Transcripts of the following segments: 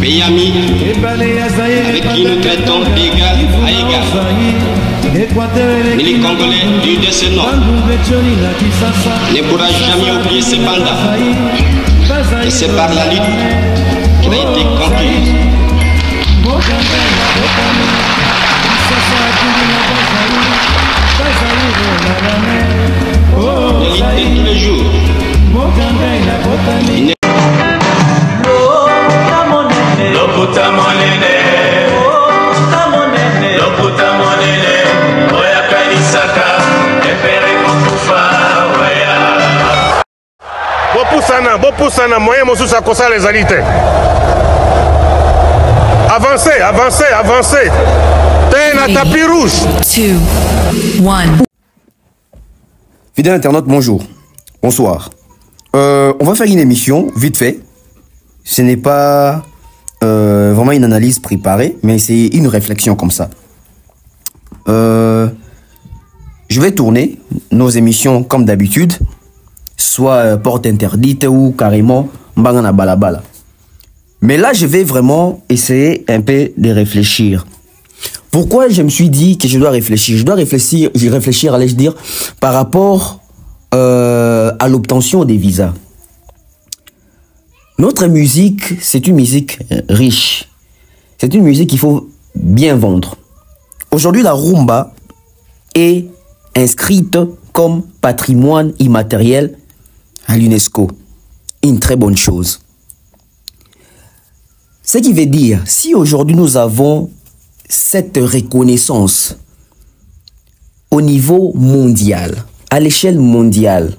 pays ami avec qui nous traitons d'égal à égal. Mais les Congolais du décenniement ne pourra jamais oublier cependant que c'est par la lutte qu'il a été conquis. De lutter tous les jours. Bopusana, moyen mosusu akosa les alités. Avancez, avancez, avancez. T'es un tapis rouge. 2, 1. Fidèle internaute, bonjour. Bonsoir. On va faire une émission, vite fait. Ce n'est pas vraiment une analyse préparée, mais c'est une réflexion comme ça. Je vais tourner nos émissions comme d'habitude, soit porte interdite ou carrément mbangana balabala. Mais là, je vais vraiment essayer un peu de réfléchir. Pourquoi je me suis dit que je dois réfléchir? Je dois réfléchir, allais-je dire, par rapport à l'obtention des visas. Notre musique, c'est une musique riche. C'est une musique qu'il faut bien vendre. Aujourd'hui, la rumba est inscrite comme patrimoine immatériel à l'UNESCO. Une très bonne chose. Ce qui veut dire, si aujourd'hui nous avons cette reconnaissance au niveau mondial, à l'échelle mondiale,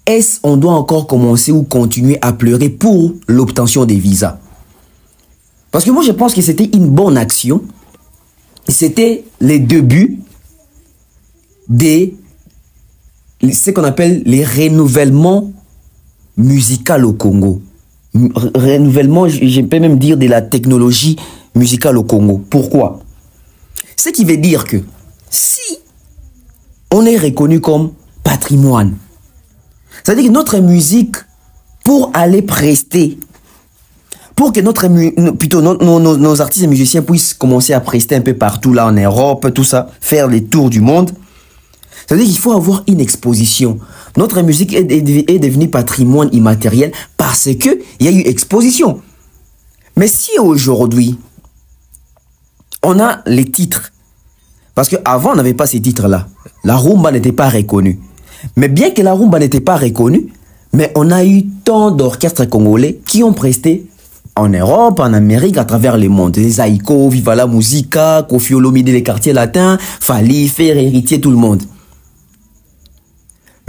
est-ce qu'on doit encore commencer ou continuer à pleurer pour l'obtention des visas? Parce que moi je pense que c'était une bonne action. C'était les débuts de ce qu'on appelle les renouvellements musicaux au Congo. Renouvellement, je peux même dire de la technologie musicale au Congo. Pourquoi? Ce qui veut dire que si on est reconnu comme patrimoine, c'est-à-dire que notre musique, pour aller prester, pour que nos artistes et musiciens puissent commencer à prester un peu partout là en Europe, tout ça, faire les tours du monde, c'est-à-dire qu'il faut avoir une exposition. Notre musique est devenue patrimoine immatériel parce qu'il y a eu exposition. Mais si aujourd'hui, on a les titres, parce qu'avant on n'avait pas ces titres-là, la rumba n'était pas reconnue. Mais bien que la rumba n'était pas reconnue, mais on a eu tant d'orchestres congolais qui ont presté en Europe, en Amérique, à travers le monde. Les Aïko, Viva la Musica, Koffi Olomide, les quartiers latins, Fali, Fer, Héritier, tout le monde.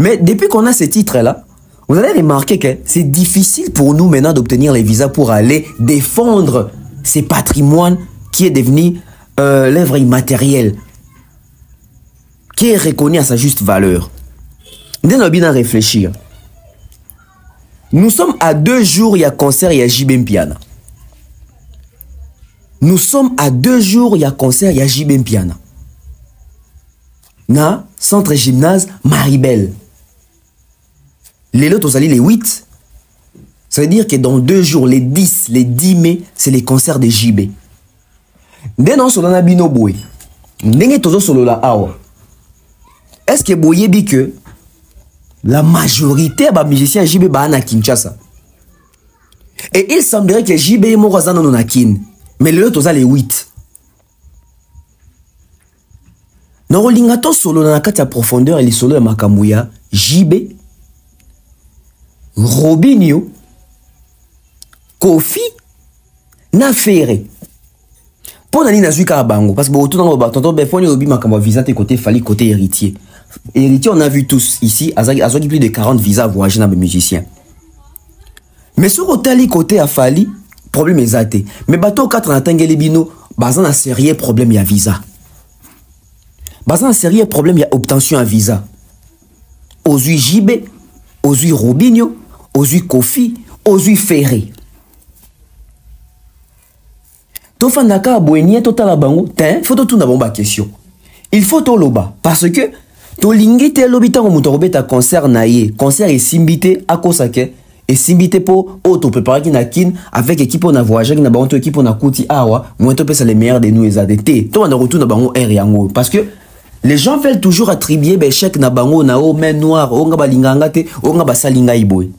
Mais depuis qu'on a ces titres-là, vous allez remarquer que c'est difficile pour nous maintenant d'obtenir les visas pour aller défendre ces patrimoines qui est devenu l'œuvre immatérielle, qui est reconnu à sa juste valeur. Nous devons bien réfléchir. Nous sommes à 2 jours, il y a concert, il y a JB Mpiana. Nous sommes à 2 jours, il y a concert, il y a JB Mpiana. Na centre gymnase Maribel. Les lots, les 8. Ça veut dire que dans 2 jours, les 10 mai, c'est les concerts de JB. Dès non, sur la bino boy. Dès que sur la awa. Est-ce que boye dit que la majorité des musiciens JB ba na Kinshasa? Et il semblerait que JB est mort dans nos nakin. Mais les lots, les 8. Dans le lingato solo na kati ya profondeur et les solo ya makamouya, JB, Robinho, Koffi, na Ferré. Pour nani na zuika bango parce que autour dans le tonton Befoni obi makamba visa te côté Fali côté héritier. Héritier on a vu tous ici azaki plus de 40 visas voyager dans les musiciens. Mais sur Otali côté à Fali, problème exacté. Mais bateau 4 na tangeli bino, bazan a sérieux problème ya visa. Bazan a sérieux problème ya obtention à visa. Ozui JB, Ozui Robinho, Ozui Koffi, Ozui Ferré. Tofandaka aboenie totala bango, faut tout na bomba question. Il faut to loba parce que to lingite lobita ko muto robeta concert na ye, concert est simbité à cause que et simbite po auto préparer qui na kin avec équipe on a voyagé qui na ba équipe on a kuti awa moi to pesa les meilleurs de nous les ADT to on a retour na bango air yango parce que les gens veulent toujours attribuer l'échec na bango na o main noire o nga balinganga te o nga basalinga iboy.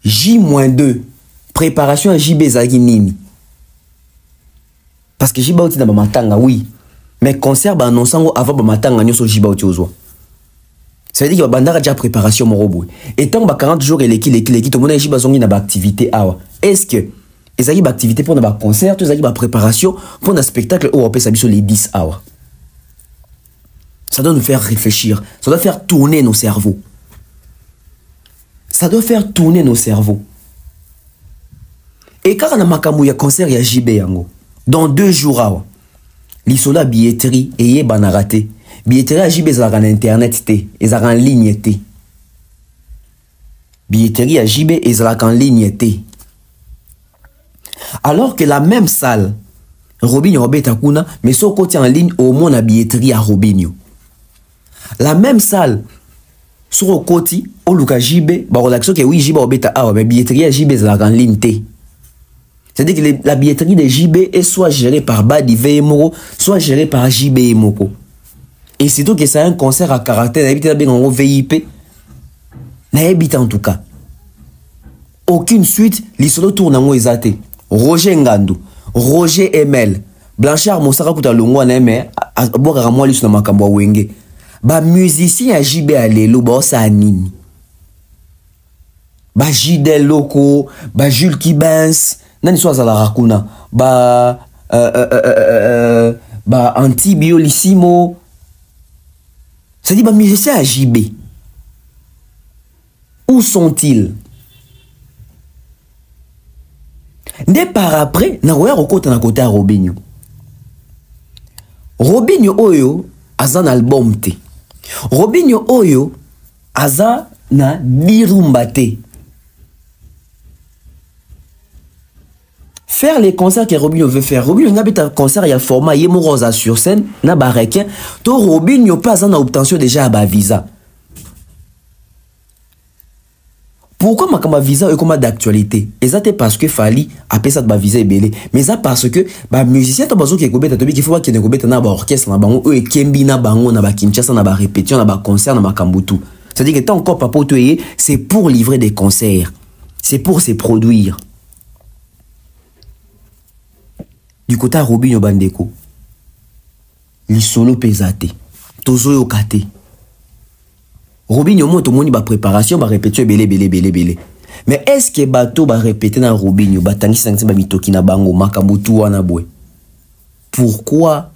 J-2 préparation à JB zaki nini parce que JB oti na ba matanga oui mais concert ba annonçango avant ba matanga nyoso JB oti ozwa. Ça veut dire que bandara déjà préparation mon robot et tant ba 40 jours et l'équipe tout le monde JB zongi na ba activité awa. Est-ce que ezaki ba activité pour na ba concert ezaki ba préparation pour un spectacle où on peut s'habiller sur les 10 hours. Ça doit nous faire réfléchir, ça doit faire tourner nos cerveaux. Ça doit faire tourner nos cerveaux. Et quand on a makamou ya concert ya JB yango dans 2 jours awa l'isola billetterie et yé banarate billetterie à JB ezalaka na internet te ezalaka en ligne te billetterie à JB ezalaka en ligne te alors que la même salle Robinho Robeta kuna mais son côté en ligne au moins la billetterie à Robinho la même salle sur le côté au Luka JB ba relaxo que oui JB Robeta ah mais billetterie à JB ezalaka en ligne te. C'est-à-dire que la billetterie de JB est soit gérée par Badi Vemoro, soit gérée par JB et Moko. Et c'est tout que c'est un concert à caractère, en VIP. N'habite en tout cas. Aucune suite, l'isolo tourne en Ouezate. Roger Ngandou, Roger Emel, Blanchard Moussara Kouta Longwa Neme, à boire à moi l'issue de Makamba Wenge. Ba musicien à JB Alelo, ba sa nini. Ba Jidel Loco, ba Jules Kibens, nani soit à la Rakuna, ba Antibiolissimo. Ça dit, bah, musiciens à JB. Où sont-ils? Dès par après, na roya rokota na côté à Robinho. Robinho Oyo, azan album te. Robinho Oyo, aza na birumbate. Faire les concerts que Robinho veut faire. Robinho n'a pas un concert, il y a format Yemo Rosa sur scène, n'a pas requin. To Robinho pas en obtention déjà à ba visa. Pourquoi ma visa est comme d'actualité? Et ça c'est parce que Fali a payé ça de ba visa et belé. Mais ça parce que ba musicien to bazo qui gobeta to bi qu'il faut qu'il ne gobeta na ba orchestre na bango eux kembi na bango na ba Kinshasa na ba répétition na ba concert na ba Kambutu. C'est-à-dire que tant encore papa toyé, c'est pour livrer des concerts. C'est pour se produire. Du côté à Robinho Bandeko, li solo pesate, tozo yo kate. Robinho mo to moni ba préparation ba répétition belé. Mais est-ce que bato ba répéter na Robinho ba tangi sangisi ba mitoki na bango makambutu wana boy? Pourquoi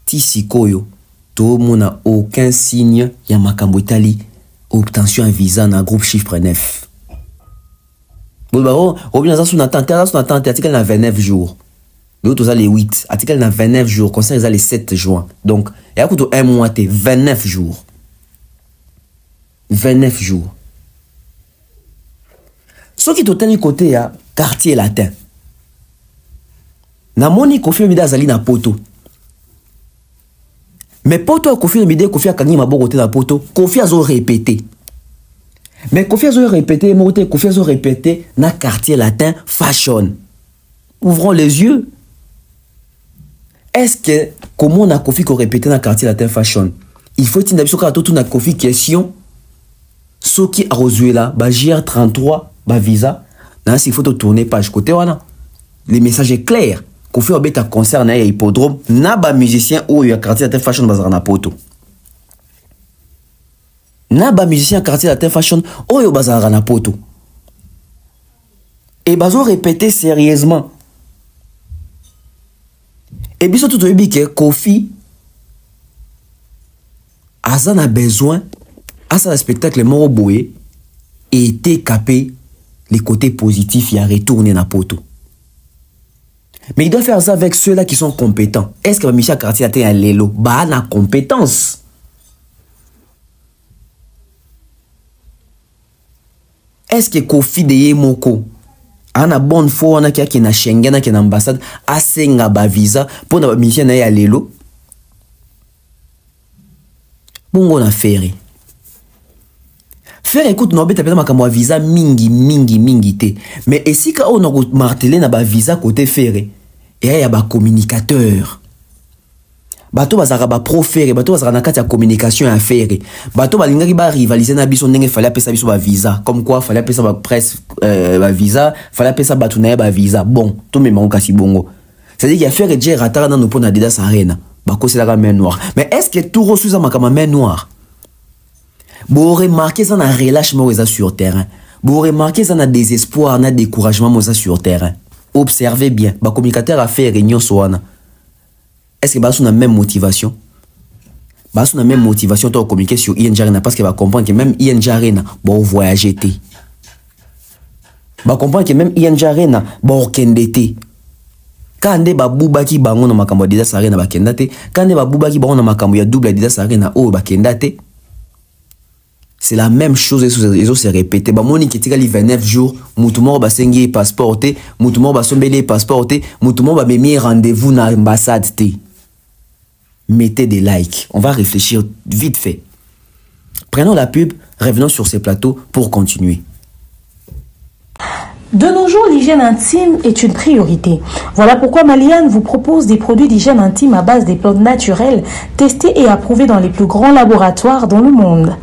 tisikoyo to mona aucun signe ya makambo itali obtention un visa na groupe chiffre 9? Bon bah Robinho za son attente article na 29 jours. L'autre, les 8. Article dans 29 jours. Concert, ils ont les 7 juin. Donc, il y a un mois, 29 jours. 29 jours. Ce qui est au dernier côté, il y a quartier latin. Na moni Kofi Olomide azali na poto. Mais poto Kofi Olomide, Kofi akangi maboko te na poto. Kofi azo répété. Mais Kofi azo répété, Kofi azo répété na quartier latin fashion. Ouvrons les yeux. Est-ce que, comment on a Kofi qu'on répétait dans le quartier latin fashion? Il faut qu'il y ait tout na Kofi question. Ce qui a reçu là, JR33, visa. Dans ces photos tourner page côté, voilà. Le message est clair. Kofi a un concert dans l'hippodrome. Na ba musicien ou il y a quartier latin fashion bazar na poto. Na ba musicien quartier latin fashion ou il y a bazar na poto. Et bazo répéter sérieusement. Et bien surtout que Kofi a besoin à ce spectacle Moroboué et était capé les côtés positifs et a retourné na poto. Mais il doit faire ça avec ceux-là qui sont compétents. Est-ce que Michel Cartier a été un lélo? Bah, na compétence. Est-ce que Kofi de Yemoko ana bonne foi na qui na Schengen na qui na ambassade asenga ba visa pour na mission na ya lelo bongo na ferry faire écoute no beta pena makamwa visa mingi te. Mais ici ka on a martelé na ba visa côté ferré. Et ya ba communicateur. Bato bazaka ba pro ferré, bato bazaka na kati ya communication à ferré. Bato balingaki ba rivaliser na biso ndenge fallait apesa biso ba visa. Comme quoi fallait apesa ba presse ba visa, fallait apesa bato na ba visa. Bon, tout me manque kasi bongo. C'est-à-dire qu'il y a ferré déjà ratara na no pona Adidas Arena. Bako c'est la main noire. Mais est-ce que tout reçu ça makama main noire? Vous remarquez ça na relâchement sur terrain. Vous remarquez ça na désespoir, na découragement sur terrain. Observez bien. Ba communicateur a fait réunion soana. Est-ce que baso na même motivation? Baso na même motivation de communiquer sur ING Arena parce que va comprendre que même ING Arena bon voyager té. Ba comprendre que même ING Arena bon kendete. Kande ba bubaki bango na makambo Adidas Arena ba kendate. Kande ba bubaki bango na makambo ya double Adidas Arena o ba kendate. C'est la même chose, ils ont se répété. Bah, mon qui les 29 jours, moutoumor ba sengi passeporté, moutoumor ba sombele passeporté, moutoumor ba memi rendez-vous na ambassade té. Mettez des likes. On va réfléchir vite fait. Prenons la pub, revenons sur ces plateaux pour continuer. De nos jours, l'hygiène intime est une priorité. Voilà pourquoi Maliane vous propose des produits d'hygiène intime à base des plantes naturelles, testés et approuvés dans les plus grands laboratoires dans le monde.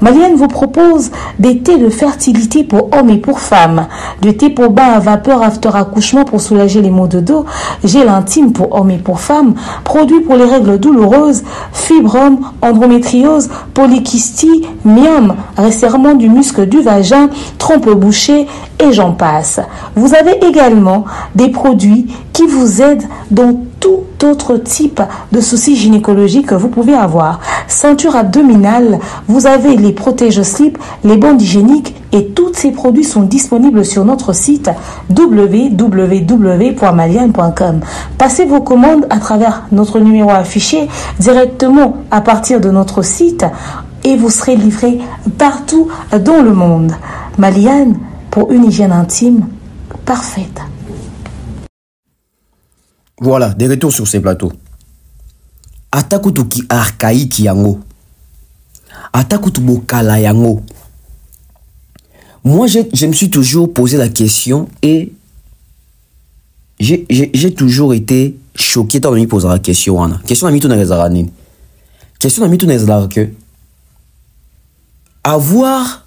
Maliane vous propose des thés de fertilité pour hommes et pour femmes, des thés pour bain à vapeur after accouchement pour soulager les maux de dos, gel intime pour hommes et pour femmes, produits pour les règles douloureuses, fibrome, endométriose, polykystie, myome, resserrement du muscle du vagin, trompe bouchée et j'en passe. Vous avez également des produits qui vous aident dans tout autre type de soucis gynécologiques que vous pouvez avoir. Ceinture abdominale, vous avez les protège-slip, les bandes hygiéniques et tous ces produits sont disponibles sur notre site www.maliane.com. Passez vos commandes à travers notre numéro affiché directement à partir de notre site et vous serez livré partout dans le monde. Maliane, pour une hygiène intime parfaite. Voilà, des retours sur ces plateaux. Atakutu ki archaïque yango. Atakutu bokala yango. Moi, je me suis toujours posé la question et j'ai toujours été choqué quand on me pose la question. Question n'a mis tout dans les aranées. Question n'a mis tout dans les aranées que avoir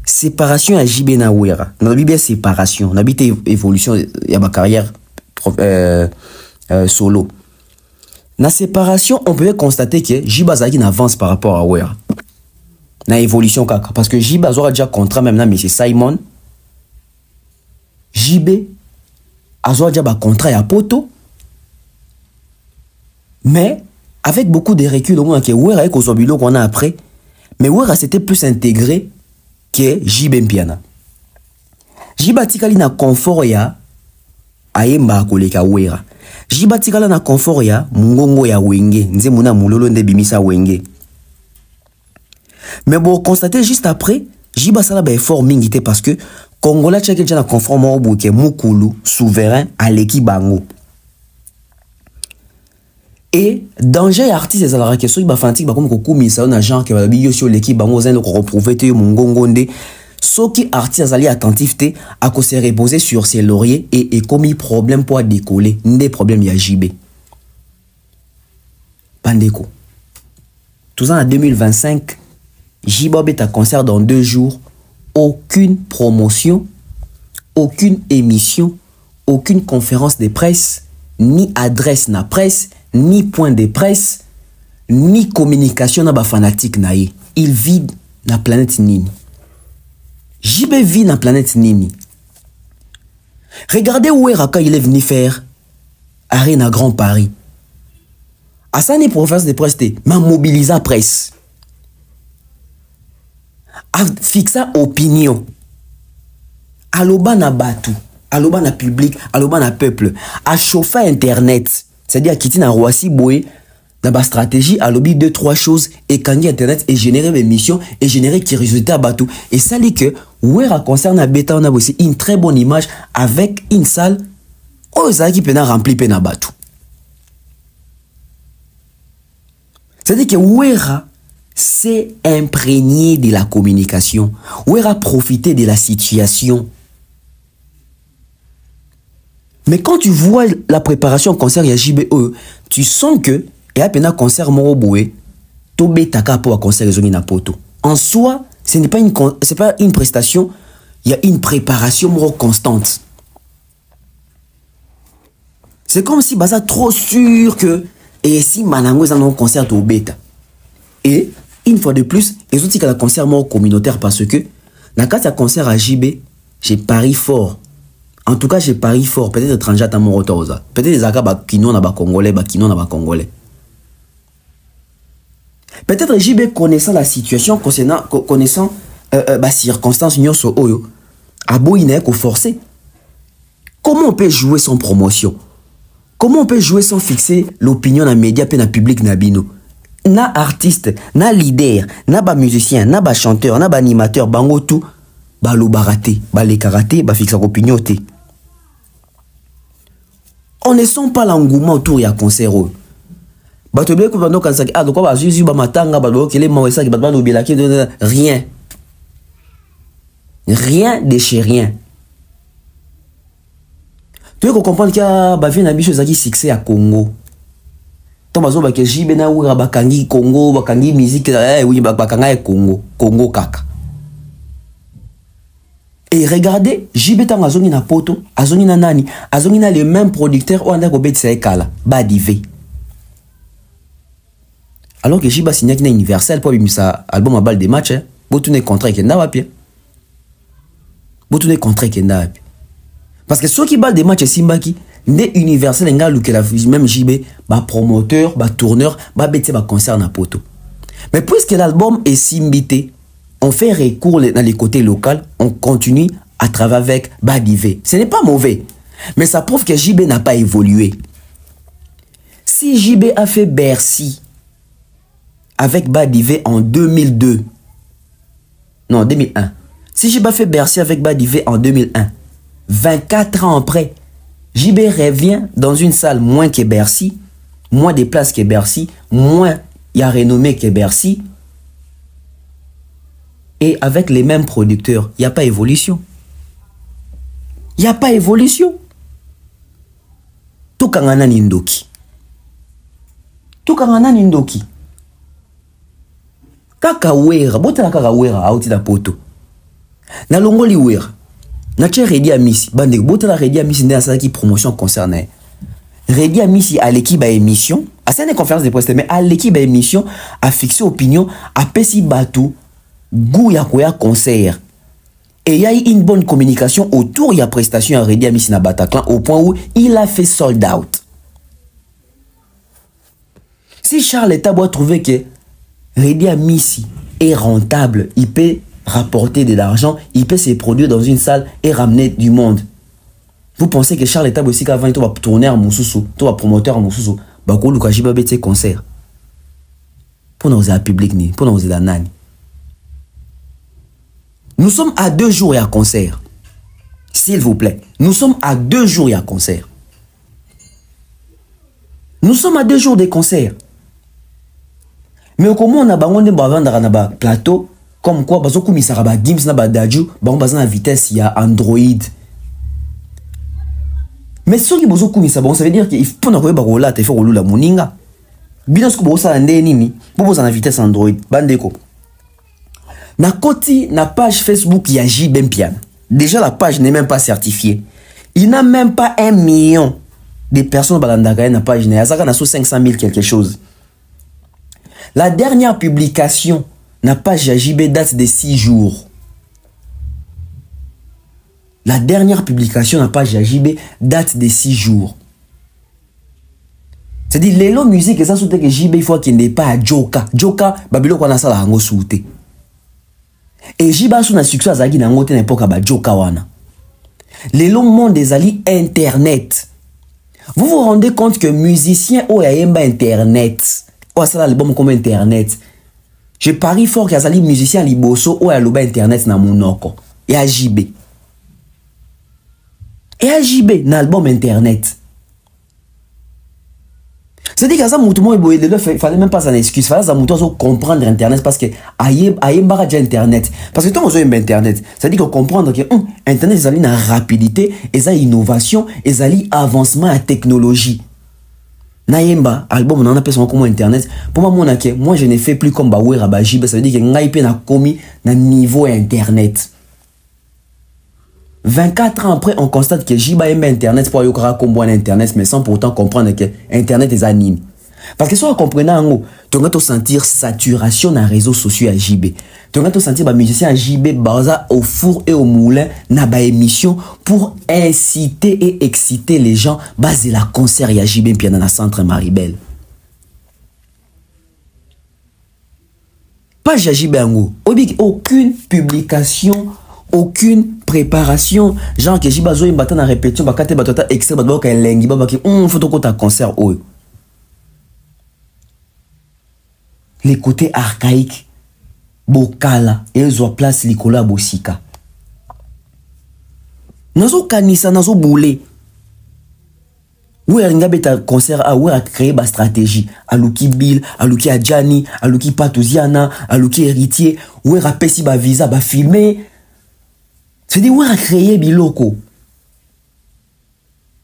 séparation à JB Nawera. On a bien séparation. On a bien évolution. Il y a ma carrière solo. Dans la séparation, on peut constater que JB Zaki n'avance par rapport à Wera. Dans l'évolution, parce que JB a déjà contrat même là, M. Simon. JB a déjà un contrat à Poto. Mais avec beaucoup de recul, on a que Wera est au qu'on a après. Mais Wera s'était plus intégré que JB Mpiana. JB Tikali na confort ya ayemba koleka Wera. JB Tikala na confort ya mungongo ya wenge. Nze muna mulolo nde bimisa wenge. Mais bon, constatez juste après, JB sala ba effort mingité parce que Congolais tchèque déjà na confort mo bouke mukulu souverain aleki bango. Et danger artiste les alara question ba fantique ba comme kokumisa na genre que ba biyo sur l'équipe bango zen ko reprouver te mungongo nde. Soki artiste ali attentif te a ko se reposer sur ses lauriers et commis problème pour décoller des problèmes ya JB. Pandeko. Tout ça en 2025, JB est à concert dans 2 jours, aucune promotion, aucune émission, aucune conférence de presse, ni adresse na presse, ni point de presse, ni communication na ba fanatique na ye. Il vit na planète Nini. JB vit na planète Nini. Regardez où Eraka il est venu faire Arena Grand Paris. À ça, les professeurs de presse, m'a mobilisé la presse. A fixé opinion. Aloba na batu. Aloba na public. Aloba na peuple. A chauffé Internet. C'est-à-dire qu'il y a Roissy Boé. Dans la stratégie, alobi 2-3 choses. Et quand il y a Internet, et générer des missions. Et générer qui résultat à batu. Et ça dit que, où est concerne à bêta, on a aussi une très bonne image avec une salle. Oh, ça qui peut remplir pena batu. C'est-à-dire que Ouera s'est imprégné de la communication, ou a profité de la situation. Mais quand tu vois la préparation au concert ya JBE, tu sens que il y a un concert moroboué, tobé taka pour un concert ezongi na poto. En soi, ce n'est pas une prestation, il y a une préparation moro constante. C'est comme si baza trop sûr que et si Manango est un concert au bêta. Et une fois de plus, les autres qui ont un concert mort communautaire parce que dans le cas d'un concert à JB, j'ai pari fort. En tout cas, j'ai pari fort. Peut-être étranger à mon retour. Peut-être les Akaba qui n'ont pas congolais, qui n'ont pas congolais. Peut-être JB connaissant la situation, connaissant circonstances, Abo il n'est qu'au forcé. Comment on peut jouer sans promotion? Comment on peut jouer sans fixer l'opinion dans les médias et dans le public nabino? Na artiste, na leader, na ba musicien, na ba chanteur, na ba animateur, bango tout, ba lo baraté, ba le karaté, ba fixe opinion te. On ne sent pas l'engouement autour de concert. Ba to bien que pendant quand ça ah donc ba juju ba matanga ba do kele ma ça qui ba do belaki rien. Rien de chez rien. Tu veux comprendre qu'il y a ba vie na bicho zaki succès à Congo. Tant bazo ba ke jibe na ura bakangi Congo, bakangi musique oui bakanga Congo, Congo kaka. Et regardez, JB tang azongi na poto, azongi na nani, azongi na les mêmes producteurs ou anda ko bet sa ekala, Badive. Alors que JB a signé na Universal pour bimisa album à balle des matchs, botune contrat kenda wapi. Botune contrat kenda wapi. Parce que ceux qui balle des matchs simbaki né Universal nga luke la même JB, ba promoteur, ba tourneur, ba bete ba concert na poto. Mais puisque l'album est simbité, on fait recours dans les côtés locaux, on continue à travailler avec Badive. Ce n'est pas mauvais, mais ça prouve que JB n'a pas évolué. Si JB a fait Bercy avec Badive en 2002, non 2001, si JB a fait Bercy avec Badive en 2001, 24 ans après, JB revient dans une salle moins que Bercy, moins de places que Bercy, moins il y a renommé que Bercy, et avec les mêmes producteurs, il n'y a pas évolution. Il n'y a pas évolution. Tout kangana nindoki. Tout kangana nindoki. Kaka wera, botana kaka wera, auti da poto. Na longoli wera. Na tche Redi Amisi, bande botana Redi Amisi ndé asala ki promotion concernée. Redi Amisi à l'équipe à émission, à cette conférence de presse, mais à l'équipe à émission, a fixé opinion, a pesi batou, goût ya koya concert. Et il y a eu une bonne communication autour de la prestation à Redi Amisi na Bataclan au point où il a fait sold out. Si Charles Etabois trouvait que Redi Amisi est rentable, il peut rapporter de l'argent, il peut se produire dans une salle et ramener du monde. Vous pensez que Charles Etabois aussi qu'avant il va tourner à Moussoussou, il va promoteur à Moussoussou, bah quoi Lucas Jiba bête concert. Pour nous à public ni, pour nous à nani. Nous sommes à 2 jours et à concert. S'il vous plaît. Nous sommes à 2 jours et à concert. Nous sommes à 2 jours de concert. Mais comment on a bangoné bavanda na ba plateau comme quoi bazo kumisaka ba Gims na ba Daju, ba on na vitesse il y a Android. Mais ce qui bazo kumisa bon ça veut dire qu'il faut na ko ba rola te faut rolula moninga. Bino ce ko bosa ndé nini, bosa na vitesse Android bandeko. Na koti, na page Facebook, il y a JB Mpiana. Déjà, la page n'est même pas certifiée. Il n'a même pas 1 million de personnes dans la page. Il y a 500 000 quelque chose. La dernière publication, na page JB date de 6 jours. La dernière publication, na page JB date de 6 jours. C'est-à-dire, les lots musique, et ça, c'est que JB, il faut qu'il n'ait pas à Joka. Joka, Babylon, qu'on a ça, la souté. Et Jiba sous na succès azaki na ngote na époque ba Joka wana. Les longs mondes des alliés internet. Vous vous rendez compte que musicien o ya yemba internet. O ça l'album comme internet. Je parie fort que azali musicien liboso o ya loba internet na monoko. Et à JB. Et à JB na album internet. C'est-à-dire que ça, il fallait même pas s'en excuse. Il fallait comprendre Internet parce que aïe Internet. Parce que tant qu'on a Internet, c'est-à-dire qu'on comprendre que Internet, c'est une rapidité, et ça innovation, et ça avancement à technologie. Naïmba, album, on a appelé son comment Internet. Pour moi, je ne fais plus comme Bawera Bajiba. Ça veut dire que Naïpe n'a commis un niveau Internet. 24 ans après, on constate que Jiba aime Internet pour avoir combo Internet, mais sans pourtant comprendre que Internet est anime. Parce que si on comprend, tu vas te sentir saturation dans les réseaux sociaux à JB. Tu vas te sentir les musiciens à JB baza au four et au moulin dans les émissions pour inciter et exciter les gens basé la concert à JB puis dans le centre Maribel. Pas JB aucune publication, aucune préparation, genre que j'ai besoin de la répétition, de la extrait, de la photo de concert. Les côtés archaïques, Bokala, et ils ont place Nicolas Bossika. Nazo kanisa, nazo boulé. Oui, il y a un concert à créer une stratégie. Aluki Bill, Aluki Adjani, Aluki Patouziana, Aluki Héritier, oui, il y a un visa, il filmer. C'est-à-dire, on a créé biloko.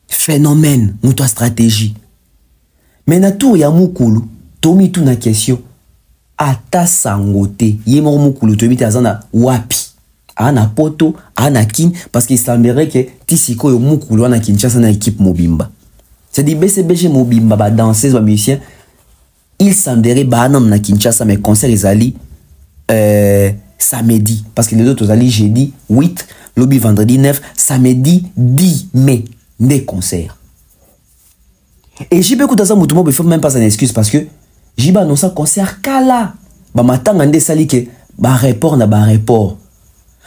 Phénomène, notre stratégie. Mais na tout ya mukulu, tomi tout na question. Ata sangote, yemo mukulu tomi tazana wapi. Ana poto, ana kin, parce qu'il semblerait que tisiko yo mukulu ana Kinshasa na équipe Mobimba. C'est-à-dire, BCBG Mobimba, ba danseuse, ba musicien, il semblerait ba nam na Kinshasa, mais concert les ali, samedi, parce que les autres allaient jeudi 8, lobby vendredi 9, samedi 10 mai, des concerts. Et j'ai beaucoup d'azam où tout le monde ne fait même pas une excuse parce que j'ai pas annoncé un concert kala. Bah matin on sali que bah report na bah report.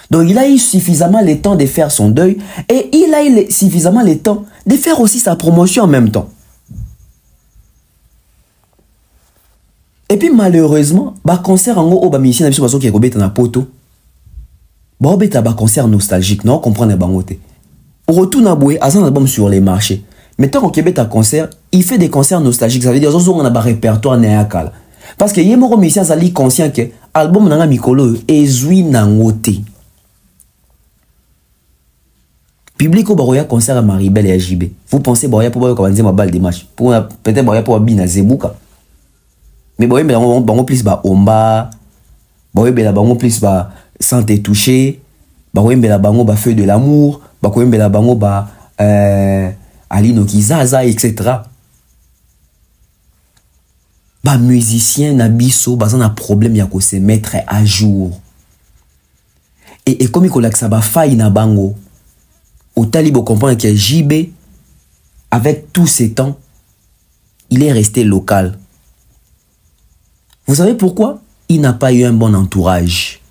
Donc il a eu suffisamment le temps de faire son deuil et il a eu suffisamment le temps de faire aussi sa promotion en même temps. Et puis malheureusement, bah concert en haut, bah musicien n'a pas qui est robé dans la poto. Bah robé bah concert nostalgique, non comprendre bah ngote. Au retour na boué, azan album sur les marchés. Mais tant qu'on Québec a concert, il fait des concerts nostalgiques. Ça veut dire qu'on a un répertoire néakal. Parce que yémo musicien zali conscient que album nanga mikolo ezui na ngote. Public au baroya concert à Maribel et à JB. Vous pensez baroya pour commencer ma balle des matchs. Peut-être baroya pour bina Zebuka. Mais boye mais bango plus ba omba, boye bela bango plus ba santé touchée, boye bela bango ba feu de l'amour, boye bela bango ba Alino Kizaza etc. Ba musicien na biso bazan a problème ya ko se mettre à jour. Et comme il kolaksa ba faille na bango, au talibo comprendre que JB avec tous ces temps, il est resté local. Vous savez pourquoi? Il n'a pas eu un bon entourage.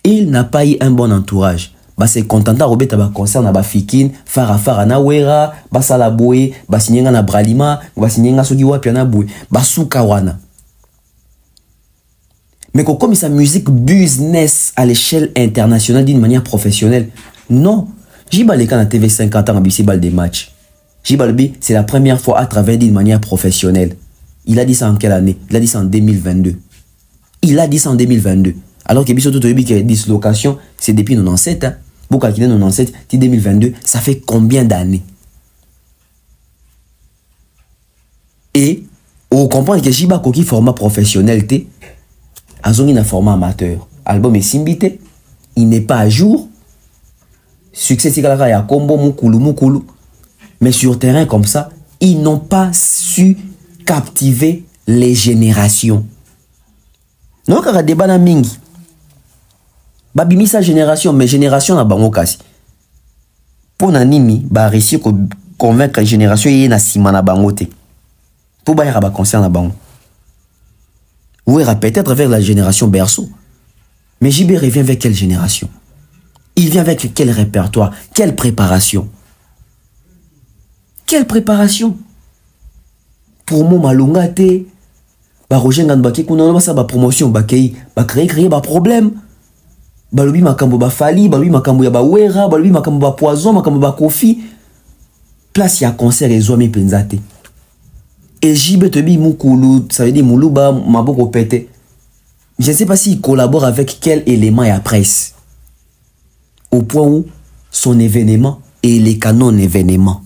Il n'a pas eu un bon entourage. Bah c'est content Robert ba concert na ba fikin, fara na wera, ba sala boy, ba sinyenga na bralima, ba sinyenga soki wapi na boy, ba suka wana. Mais comme sa musique business à l'échelle internationale d'une manière professionnelle, non. Jibaleka na TV 50 ans à Bissibal des matchs. Jibalbi, c'est la première fois à travailler d'une manière professionnelle. Il a dit ça en quelle année? Il a dit ça en 2022. Il a dit ça en 2022. Alors que Bissot Totobi qui a dislocation, c'est depuis 97. Hein. Vous calculez 97, 2022, ça fait combien d'années? Et on comprend que Jiba Koki format professionnel, Azongi un format amateur. Album est simbité, il n'est pas à jour. Succès Sikalaka ya combo mukulu. Mais sur terrain comme ça, ils n'ont pas su captiver les générations. Non, car débat na mingi. Babimi sa génération, mais génération na bango kasi. Pour nanimi, ba réussir convaincre les générations y na sima na bango te. Pour ba yara ba concert na bango. Ou peut-être vers la génération berceau. Mais JB revient avec quelle génération? Il vient avec quel répertoire? Quelle préparation? Quelle préparation? Pour moi, malunga te, ba roger ngandbaki kuna ba sa ba promotion ba kei, ba créer ba problème. Ba lobi makambo ba fali, ba lobi makambo ya ba wera, ba lobi makambo ba poison, makambo ba kofi. Place ya concert et zoami penzate. Et JB Tebi Moukoulou, ça veut dire Moulouba Maboko Pete. Je ne sais pas s'il collabore avec quel élément et la presse. Au point où son événement est les canons événements.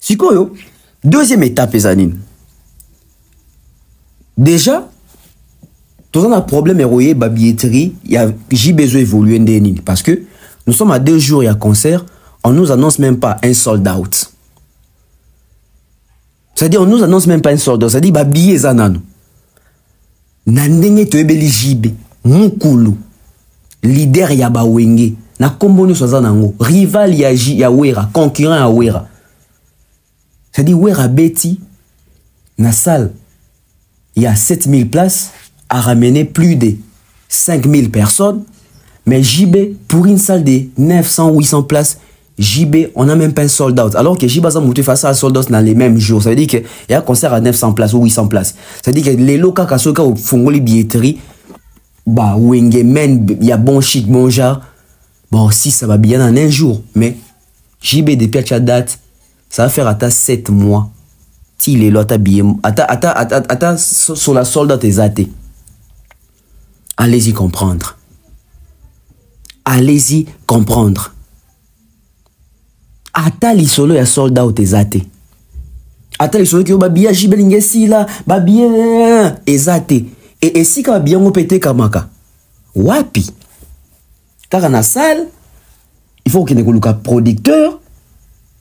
Sikoyo, deuxième étape, les amis. Déjà, tout un problème héroïque, la billetterie, j'ai besoin d'évoluer parce que nous sommes à 2 jours, il y a concert, on nous annonce même pas un sold out. C'est-à-dire, on nous annonce même pas un sold out. C'est-à-dire, billet zanano. Nandenge toebeli JB, Mukulu, leader ya Bawenge, na komboni sozanango, rival ya Wera, concurrent ya Wera. C'est-à-dire, Wera Betty, na salle, il y a 7000 places, a ramené plus de 5000 personnes, mais JB, pour une salle de 900-800 places, JB, on n'a même pas un sold out. Alors que JB a monté face à un sold out dans les mêmes jours. Ça veut dire qu'il y a un concert à 900 places ou 800 places. Ça veut dire que les locaux qui sont au Fongoli billetterie, bah, Wengemen, il y a bon chic, bon genre. Bon, si ça va bien en un jour. Mais JB, depuis la date, ça va faire à 7 mois. Si les lots à billet, sur la sold out est athée. Allez-y comprendre. Allez-y comprendre. Ata lisolo ya sold out ezate. Ata lisolo ki babia jibelinge si la babia ezate. Et si ka babia ngo pété kamaka. Wapi. Car na salle, il faut qu'il y ait un producteur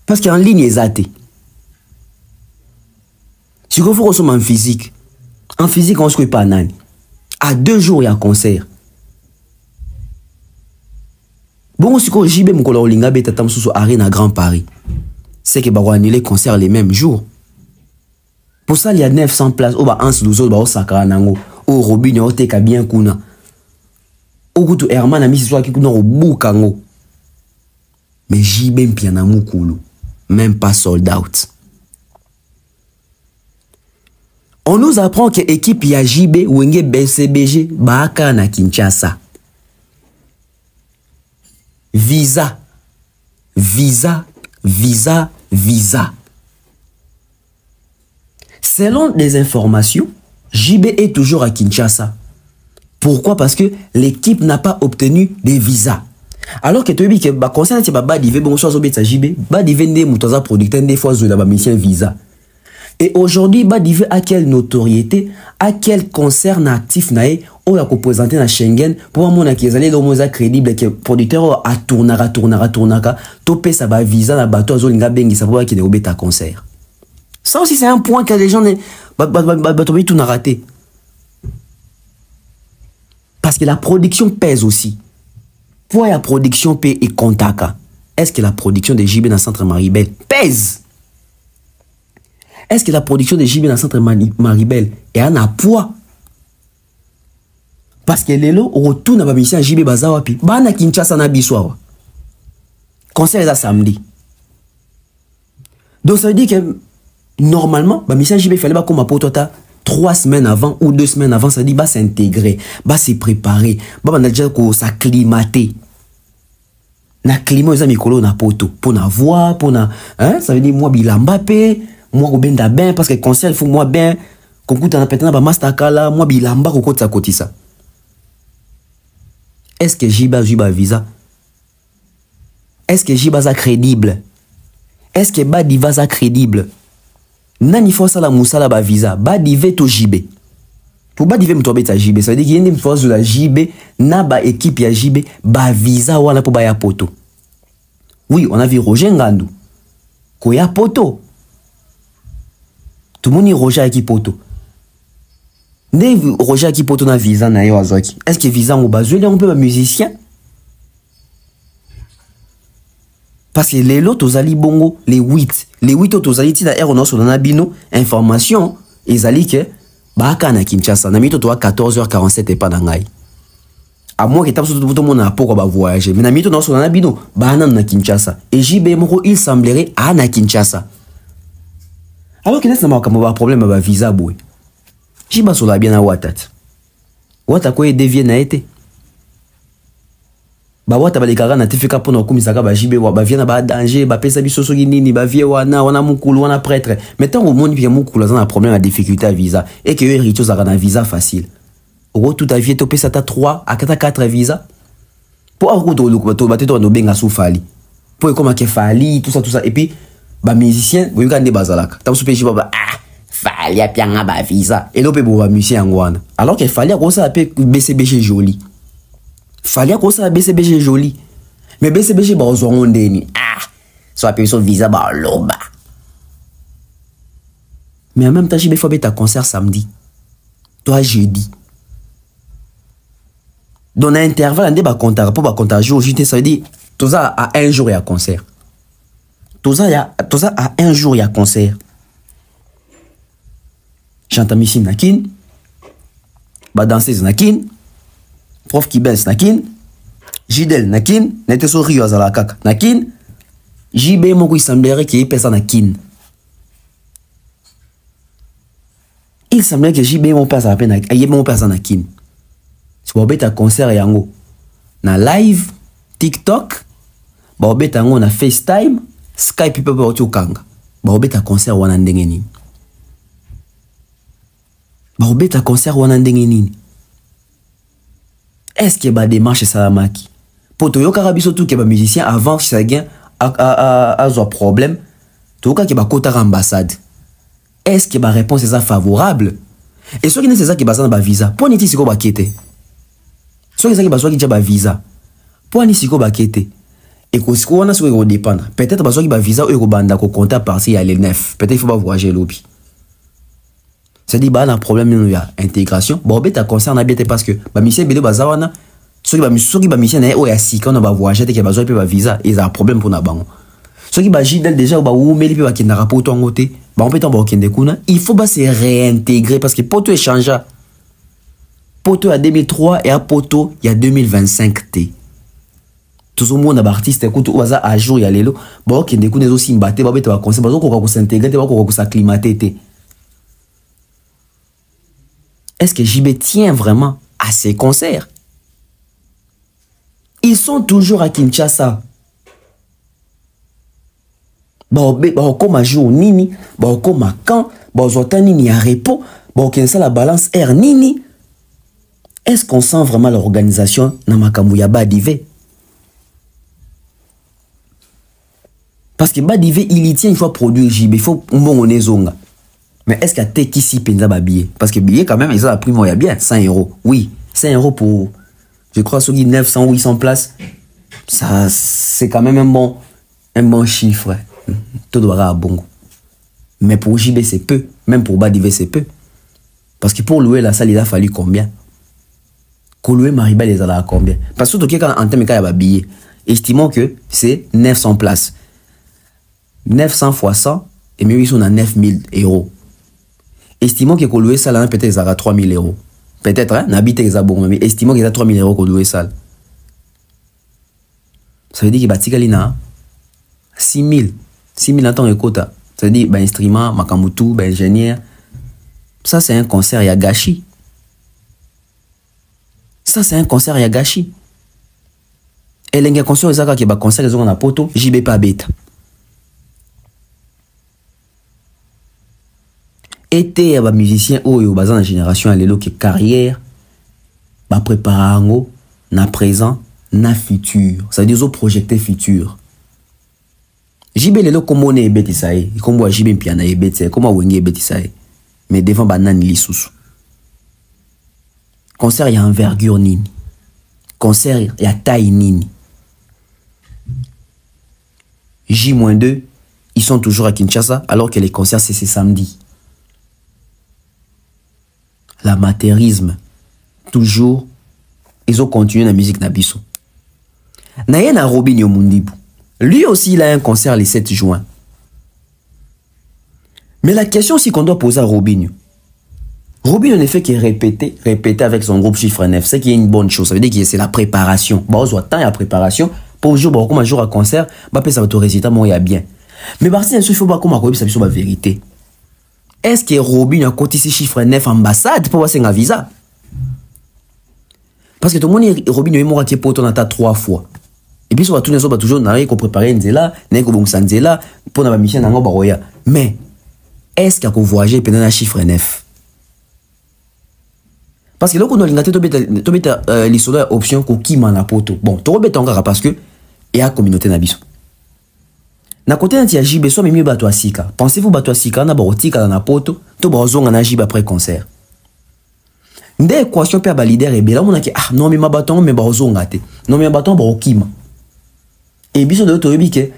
parce qu'en ligne ezate. Si vous faut en physique. En physique on se pas nani. À 2 jours il y a un concert. Bon, si je JB Moukola Olinga Beta Tamsusu Arena à Grand Paris, c'est que on annule les concerts les mêmes jours. Pour ça, il y a 900 places. Au bas, 1 12 au Sakara Nango, au Robin, au Teka bien Kuna. Au goût de Herman a mis ce soir qui kuna au Boukango. Mais JB Mpiana Moukoulou, même pas sold out. On nous apprend que l'équipe JB Wenge BCBG Baka na Kinshasa. Visa. Selon les informations, JB est toujours à Kinshasa. Pourquoi? Parce que l'équipe n'a pas obtenu des visas. Alors que tu as dit que concernant ce badivé, bon, soit JB, badivé des moutons producteurs des fois de la mission visa. Et aujourd'hui, badivé à quelle notoriété, à quel concert actif nae ou la composante na Schengen pour mon qui allait dans moza crédible que producteur a tournera topé ça ba visa na bateau azolinga bengi ça pour qu'il obé ta concert. Ça aussi c'est un point que les gens bateau tout n'a raté. Parce que la production pèse aussi. Pour la production paie et contaka. Est-ce que la production de JB dans le centre Maribel pèse? Est-ce que la production de JB dans le centre Maribel est un poids? Parce que les lots retournent à la mission JB Bazawapi. Bana Kinshasa na biswawa. Concert est à samedi. Donc ça veut dire que normalement, la mission JB fallait pas comme pour toi 3 semaines avant ou 2 semaines avant, ça dit bah s'intégrer, bah se préparer, bah on a déjà s'acclimater. Na climat aux amis colo na poto pour na voix, pour na hein, ça veut dire moi bilambapé, moi ko benda ben parce que concert il faut moi ben comme quand on a pété na ba mastakala, moi bilamba ko kota kotisa. Est-ce que Jiba visa? Est-ce que Jiba est crédible? Est-ce que Badiva est crédible? Nani faut ça la moussala ba visa, Badive to JB. Pour Badive mtobe ta JB, ça veut dire qu'il y a une force de la JB, na ba équipe ya JB, ba visa wala pour ba ya poto. Oui, on a vu Roger Ngandou. Ko ya poto. Tout le monde est Roger qui poto. Roger qui poto na visa na yo azoki. Est-ce que visa ou bazou on peut ba musicien? Parce que les lots aux ali bongo les 8 aux ali tina air on sur na bino information ils ali que baka na Kinshasa na mito to 14h47 et pas na ngai. À moins que tu tout le monde a pourquoi voyager mais na mito na sur na bino bana na Kinshasa et JB moko il semblerait à na Kinshasa. Alors que n'est-ce pas un problème avec visa boy. Jiba sola bien à Watat. Watat quoi devient na été. bawata balekaka na TFK pona komisaka ba JB wa ba vient na ba danger ba pesa biso soki nini ba vie wana mukulu wana prêtre mais tant au monde bien mukulu a un problème à difficulté à visa et que héritier za na visa facile au tout à vie to pesa ta 3 à 4 visa pour avoir to bateto no benga soufali pour comment que fali tout ça et puis ba musicien bo yukande bazalaka ta soupé jiba fali a pianga ba visa et lope bo ba musicien ngwana alors que fali a ko ça pe BCBG joli fallait qu'on ça BCBG joli mais BCBG ba ozongondeni soit appelé son visa ba loba mais en même temps j'ai fait ta concert samedi toi jeudi dans l'intervalle on ba compter pour ba compter jour j'étais ça veut dire tout ça à un jour il y a concert tout ça à un jour il y a concert chante Missy Nakin ba danseuse Nakin prof Kibens Nakin, Jidel Nakin, n'était sur Rio Azalakak Nakin, JB Moko il semblerait qu'il y ait personne Nakin. Il semblerait que JB mon père s'appelle Nakin, il y ait mon père Nakin. Si vous avez un concert yango, na live, TikTok, vous avez un FaceTime, Skype people pour tu kanga. Vous avez un concert wana ndengeni. Vous avez un concert wana ndengeni. Est-ce qu'il y a des démarches salamaki pour to yoka biso tout que ba musicien avant ça gain a un problème to yoka que ba kota ambassade est-ce que ba réponse est favorable et ceux qui ne c'est ça qui bazana ba visa pour niti siko ba kete ceux qui ba qui ba visa pour ni siko ba kete et ko siko wana siko dépendre peut-être ba qui ba visa ou ko banda ko compter par-ci à l'ENF peut-être il faut pas voyager l'opi. C'est dit bah un problème il y a intégration bon bête concerne bien parce que ba mission bele bazawana ceux qui ba mission na o ya si quand on va voyager te que ba pe ba visa ils a un problème pour na bango ceux qui ba jidel déjà ba ou meli pe ba kinda rapport to ngote ba on peut en ba kende kuna il faut ba se réintégrer parce que poto échange poto à 2003 et à poto il y a 2025 t tout le monde a artiste écoute au hasard à jour il y a lelo ba kende kuna aussi mbaté ba bête ba conseil ba ko s'intégrer te ba ko s'acclimater te. Est-ce que JB tient vraiment à ses concerts? Ils sont toujours à Kinshasa. Comme jour nini, comme quand, nini à repos, la balance air nini. Est-ce qu'on sent vraiment l'organisation na makambuya Badivé? Parce que Badivé, il y tient, il faut produire JB, il faut mbongoné zonga. Mais est-ce qu'il y a qui si penza ba billet? Parce que billet quand même, ils ont la prime, il y a bien 100 €. Oui, 100 € pour, je crois, ceux qui 900 ou 800 places. Ça, c'est quand même un bon chiffre. Tout doit avoir bon. Mais pour JB, c'est peu. Même pour Badivé, c'est peu. Parce que pour louer la salle, il a fallu combien? Pour louer Maribel, il a combien? Parce que quand en termes de cas, il y a billet. Estimons que c'est 900 places. 900 fois 100, et même ils sont à 9000 €. Estimons que louer ça là peut-être à 3000 €. Peut-être hein, n'habite exactement mais estimons qu'il y a 3000 € louer ça. Ça veut dire qu'il batika lina 6000 en temps de quota. Ça veut dire ben instrument, makamutu, ben ingénieur. Ça c'est un concert ya gâchis. Ça c'est un concert ya gâchis. Et les concert ezaka ki ba concert ezoko na poto, JB pas bête. Été à ba musicien oyo bazan na génération alelo ke carrière ba préparango na présent na futur ça veut dire zo projeter futur JB lelo komone ebeti sae kombo JB piana ebeti kombo wenge ebeti sae mais devant banane lisusu concert ya envergure nini concert ya taille nini J-2 ils sont toujours à Kinshasa alors que les concerts c'est samedi. L'amateurisme, toujours, ils ont continué la musique Nabiso. Nayen a Robinho Mundibu. Lui aussi, il a un concert le 7 juin. Mais la question aussi qu'on doit poser à Robinho. Robinho ne fait que répéter avec son groupe Chiffre 9. C'est qu'il y a une bonne chose. Ça veut dire que c'est la préparation. Bah, on voit tant il y a préparation. Pour le jour, bah, comme un jour à concert, bah, ça va te résultat, moi, il y a bien. Mais bah, il faut pas comme à ça la vérité. Est-ce que Robinho a coté ces chiffres 9 ambassade pour avoir un visa? Parce que tout le monde, Robinho est mort à Kiepo, on a 3 fois. Et puis, sur tout les autres, toujours, n'a qu'on préparer une zéla, n'a qu'on bon zéla, pour la mission n'a pas. Mais, est-ce qu'il y a qu'on voyager pendant un chiffre 9? Parce que là, on a l'histoire option qu'on qui m'a la poto. Bon, tu rebête encore parce que il y a communauté n'abisso. Na côté anti ajibe so mieux bato asika. Pensez-vous bato asika na barotika na poto, to bazonga na ajibe après concert. Nde équation pe ba leader et bela monaki ah non mais ma baton mais bazonga te. Non mais baton barokima. Et biso de to que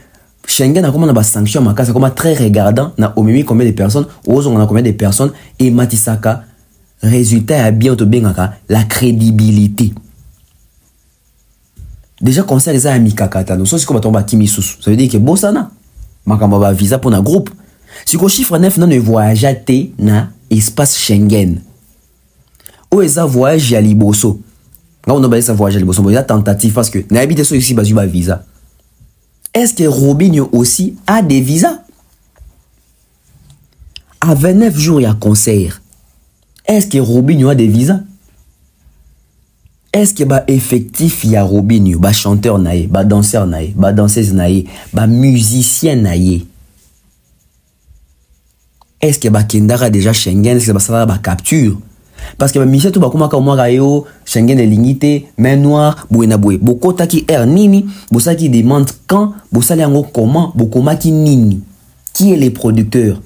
Schengen a comment na ba sanction makasa comme très regardant na omimi combien de personnes, ozonga na combien de personnes et matisaka résultat a bien to bengaka la crédibilité. Déjà concert les amis kakata nous sommes comme tomba kimi susu. Ça veut dire que bossana makamba ba visa pour na groupe. Si ko chiffre 9 non ne voyage te na espace Schengen. Ou eza voyage à liboso. Là on a basé ça voyage à liboso, mais il y a tentative parce que na habité so ici basu ba visa. Est-ce que Robinho aussi a des visas? À 29 jours il y a concert. Est-ce que Robinho a des visas? Est-ce que bah effectif il y a Robinho, bah chanteur naïe, bah danseur naïe, bah danseuse naïe, bah musicien naïe? Est-ce que bah Kendara déjà Schengen, est-ce que bah ça va bah capture? Parce que bah Michel tout bah comment comme moi rayo Schengen est limité, main noire, bouena boué, boko taki er nini, bossa qui demande quand, bossa liango comment, bokoma qui nini, qui est les producteurs?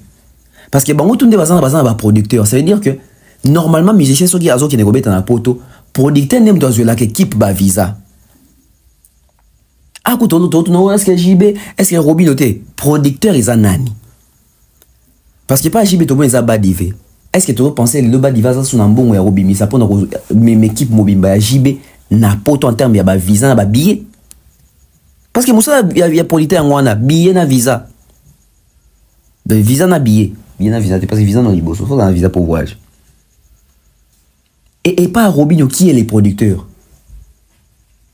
Parce que bah on tourne des bazans bah producteurs, ça veut dire que normalement musicien so qui azo qui négobé dans la poto. Producteur n'aime dans une équipe ba visa. Ah, non, est-ce que JB, est-ce que Robin noté? Producteur, ils ont nani. Parce que pas JB, tout le monde, ils ont badivé. Est-ce que tu penses que le badivé, ça, c'est un bon ou un Robin, mais ça peut mes équipes mobiles, bah, JB, n'a pas en termes, il y a visa, n'a billet. Parce que Moussa, il y a producteur, on a billet, n'a visa. De visa, n'a billet. Billet, n'a visa, parce que visa, n'a libo, sauf qu'on a un visa pour voyage. Et pas Robinho, qui est les producteurs?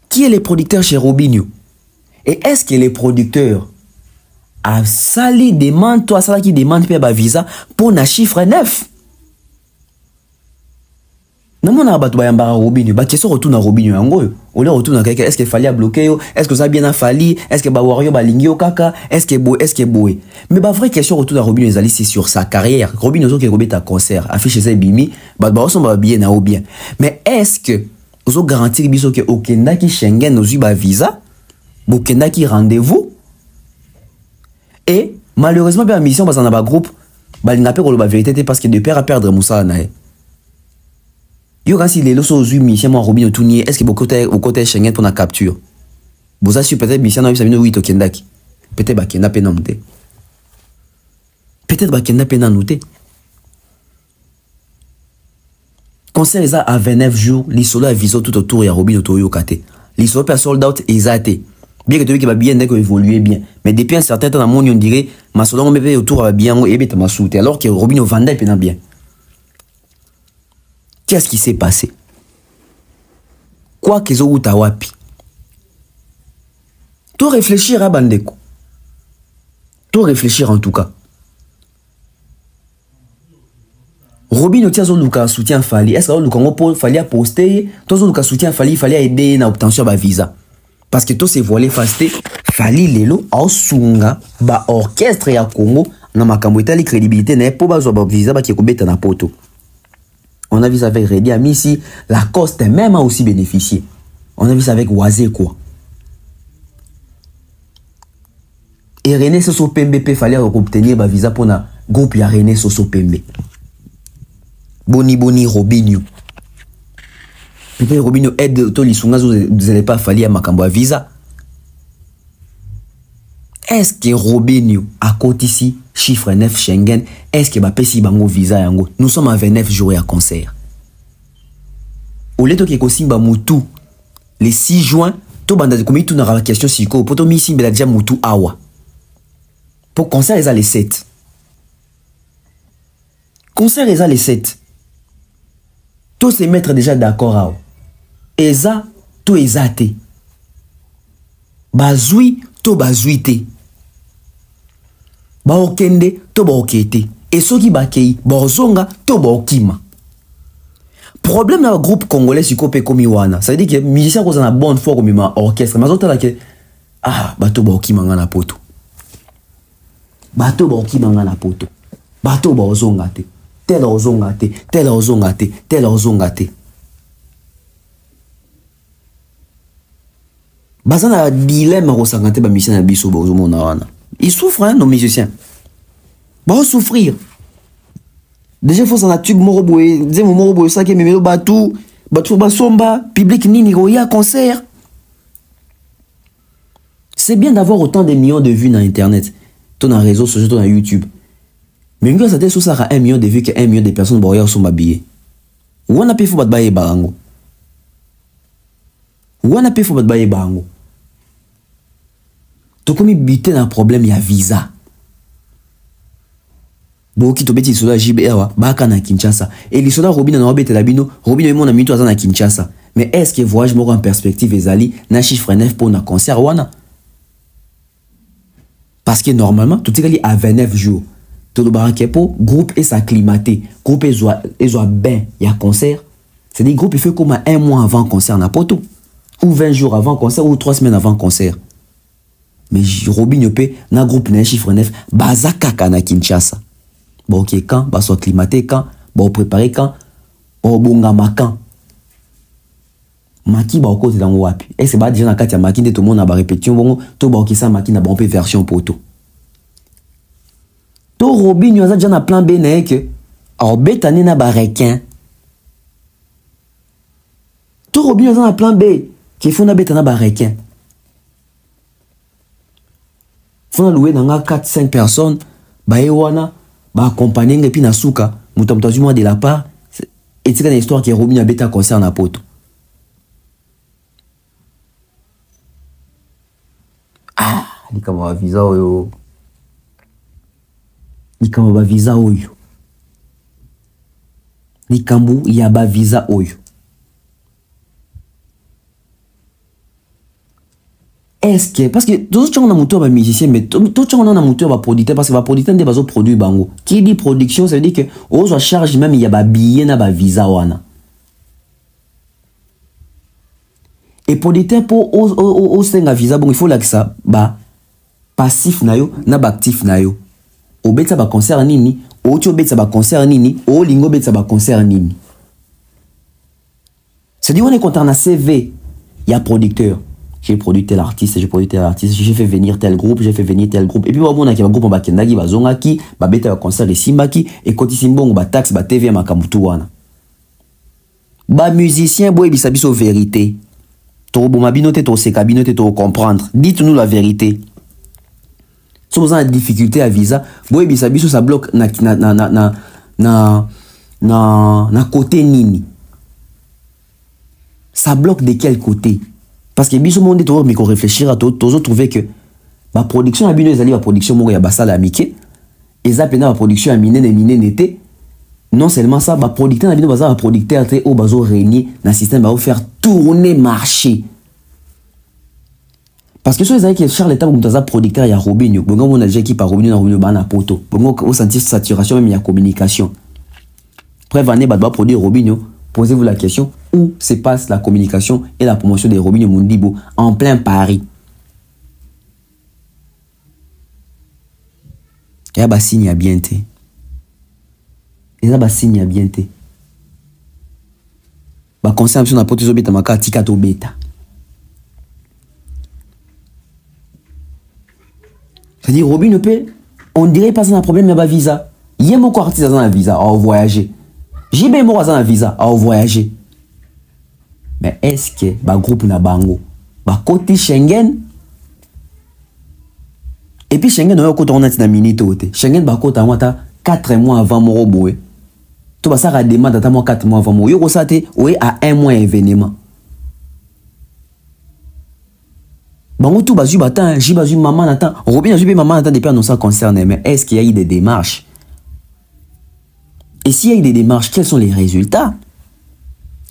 Qui est les producteurs chez Robinho? Et est-ce que les producteurs a sali demande, toi, ça qui demande pas visa pour un chiffre 9? Non, mon abat bayamba Robinho, bah, qu'est-ce que retourne à Robinho en gros? On le retourne à quelqu'un, est-ce qu'il fallait bloquer? Est-ce que ça a bien fallu? Est-ce que bah Wario bah lingio kaka? Est-ce que boy? Mais bah vraie question retourne à Robinho, c'est sur sa carrière. Robinho qui est à concert, affiche ses bimi, bah on va bien ou bien. Mais est-ce que vous avez garanti que au Kenya qui Schengen nous a visa, au Kenya qui rendez-vous? Et malheureusement bien mission parce qu'on a un groupe, bah il n'a pas la vérité parce que de père à perdre Moussa nae. Yo quand si les lots aux mission moi Robinho Tounier, est-ce que beaucoup côté Schengen pour la capture? Vous avez peut-être mission dans 8 au Kenya. Peut-être bah Kenya peut noter. Peut-être bah Kenya peut noter. Concert les a à 29 jours, les solos à viso tout autour et à Robinho Toyo Kate. Les solos per sold out et zaté. Bien que tu veux qu'il va bien évoluer bien. Mais depuis un certain temps dans le monde, on dirait, ma solo on me fait autour à bien et bien ma soute. Alors que Robinho vendait bien bien. Qu'est-ce qui s'est passé? Quoi qu'ils ont eu tawapi? Tout réfléchir à Bandeko. Tout réfléchir en tout cas. Robinho tia zo luka soutien fali. Est-ce que luka ngo fali a poster? Tout zo luka soutien fali aider na obtention ba visa. Parce que tout c'est voilé fasté. Fali lelo au sunga ba orchestre ya Congo na makambo etali crédibilité na po ba zo ba visa ba ki ko beta na poto. On a vu ça avec Redi Amissi, Lacoste même a aussi bénéficié. On a vu ça avec Wazé quoi. Et René Soso Pembe fallait obtenir ba visa pour na groupe ya René Soso Pembe. Boni Robinho. Peut-être Robinho aide to lisunga vous n'allez pas fallir à makambo visa. Est-ce que Robinho à côté ici chiffre 9 Schengen, est-ce que ba pesi bango visa yango? Nous sommes à 29 jours à concert. Au lieu de que Kosimba Moutou le 6 juin, to banda de commis tout na la question siko poto mi simba déjà Moutou awa. Pour concert les a les 7. Concert les a les 7. Tous se mettre déjà d'accord à Eza, to ezate. Bazui, to bazuite. Ba okende, to ba okete. Et ceux qui bakei, bozonga, to ba okima. Problème dans le groupe congolais, si kopé comme Iwana. Ça veut dire que les musiciens ont une bonne foi comme un orchestre. Mais autant que Ah, bato ba okimanga na poto. Bato ba okimanga na poto. Bato ba ozonga te. Tel ozonga te, tel ozonga te, tel ozonga te. Bazana dilemme rosanga te ba musicien na biso ba ozomona wana. Ils souffrent hein, nos musiciens. Ba souffrir. Déjà faut s'en tube moroboé, zemo moroboé ça qui memelo batou, batou ba somba, public nini roya concert. C'est bien d'avoir autant de millions de vues dans internet, ton réseaux sociaux, ton YouTube. Mais quand ça te sous ça a 1 million de vues que 1 million de personnes boyer sont habillées. Ou on a pu faire baye barango. Ou on a pu faire baye barango. To comme bité un problème il y a visa. Boki to beti sola JBA baka na Kinshasa et les soldats Robin na obete la bino Robin mon ami to na Kinshasa. Mais est-ce que voyage moko en perspective ezali na chiffre 9 pour na concert wana? Parce que normalement tout est à 29 jours. Tout le barakepo groupe est s'acclimater, groupe est bien il y a concert. C'est des groupes il fait comme 1 mois avant concert na poto ou 20 jours avant concert ou 3 semaines avant concert. Mais Robin Yopé na groupe na chiffre 9 bazaka na Kinshasa. Bon ok quand bah soit acclimaté quand bah préparé quand bah bongama quand maki ba côté dans wapi et c'est pas déjà na kati ya maki de tout le monde na ba répétition bon to ba ok ça maki na bon peu version poto to Robin yo za déjà na plan B na que au betane na ba requin to Robin yo za na plan B qui faut na betana ba requin faut na louer na 4 5 personnes ba ewana ba accompagner et puis na souka mutamtazuma de la part et c'est une histoire qui est Robin a beta concert na poto. Ah, ni kama visa oyo. Ni kama ba visa oyo. Ni kambu ya ba visa oyo. Est-ce que parce que tout ce qu'on a monté ba musicien mais tout ce qu'on a monté ba producteur parce que ba producteur des bazo produit bango qui dit production ça veut dire que on charge même il y a ba billet na ba visa wana et producteur pour au senga visa bon il faut là que ça ba passif na yo na ba actif na yo o betsa ba concert nini o tu betsa ba concert nini o lingo betsa ba concert nini c'est dit on est content na CV il y a producteur. J'ai produit tel artiste, j'ai fait venir tel groupe, j'ai fait venir tel groupe. Et puis, on a un groupe en Bakendagi, Bazongaki, Babeta concert de Simbaki, et quand ils simbong, ba taxe, ba TV, Makamutuana. Ba musicien, boy, bisabiso vérité. To bomabinote, to sekabinote, to comprendre. Dites-nous la vérité. Si vous avez des difficultés à visa, boy, bisabiso, ça bloque na côté nini. Ça bloque de quel côté? Parce que biso monde to mais qu'on réfléchir à tout trouver que ma production a bino ezali la production moko ya basala amike eza pena la production a minene n'était non seulement ça ma producteur na bino baza la producteur té o bazo régner na système ba faire tourner marché parce que so ezali que Charles État mutaza producteur ya Robinho bongo mon alger qui par Robinho na Robinho bana poto bongo au sentir saturation même il y a communication preuve année ba produire Robinho. Posez-vous la question, où se passe la communication et la promotion des Robinho Mundibo en plein Paris? Il y a un signe à bien té. Il y a un signe à bien té. La consommation n'a pas été obéta maka tikato beta. C'est-à-dire Robinho peut, on dirait pas un problème, il y a un visa. Il y a beaucoup d'artistes dans un visa à voyager. J'ai bien moi un visa à voyager. Mais est-ce que ba groupe na bango ba côté Schengen et puis Schengen on côté on a na minute ote Schengen ba côté moi 4 mois avant mon roboé. Tu vas ça demande à moi 4 mois avant moi yo ça té oui à 1 mois événement. Bango tout bazu batan, j'ai bazu maman attend. Robin j'ai maman attend depuis annoncer concerné mais est-ce qu'il y a eu des démarches? Et s'il y a eu des démarches, quels sont les résultats?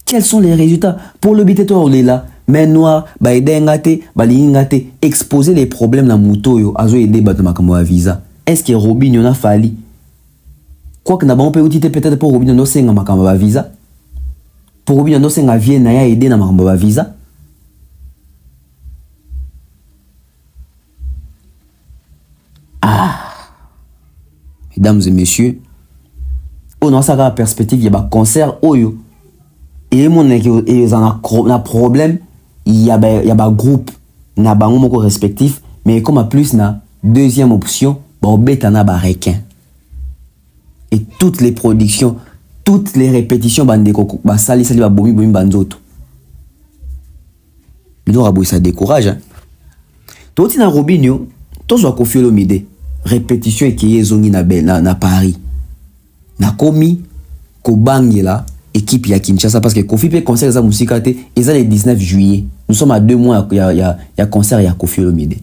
Quels sont les résultats? Pour le biteto on est là, main noire, ba edengate, ba lingate, exposer les problèmes na moto yo, azo aider ba makambo à visa. Est-ce que Robinho na fali? Quoi que na ba peut utiter peut-être pour Robinho no senga makambo à visa. Pour Robinho no senga vienne na ya aider na makambo à visa. Mesdames et messieurs, on a ça perspective, il y a un concert, et mon a problème, il y a un groupe, il y a un groupe respectif, mais comme à plus, na deuxième option, na ba requin. Et toutes les productions, toutes les répétitions, sali bomi banzoto. Mais ça décourage. Tout na Robinho, tout soit confié le midi. Répétition et qui est na Paris. Na komi ko bangela équipe ya Kinshasa parce que Kofi peut concert za musique et ça le 19 juillet. Nous sommes à 2 mois il y a concert ya Kofi Olomide.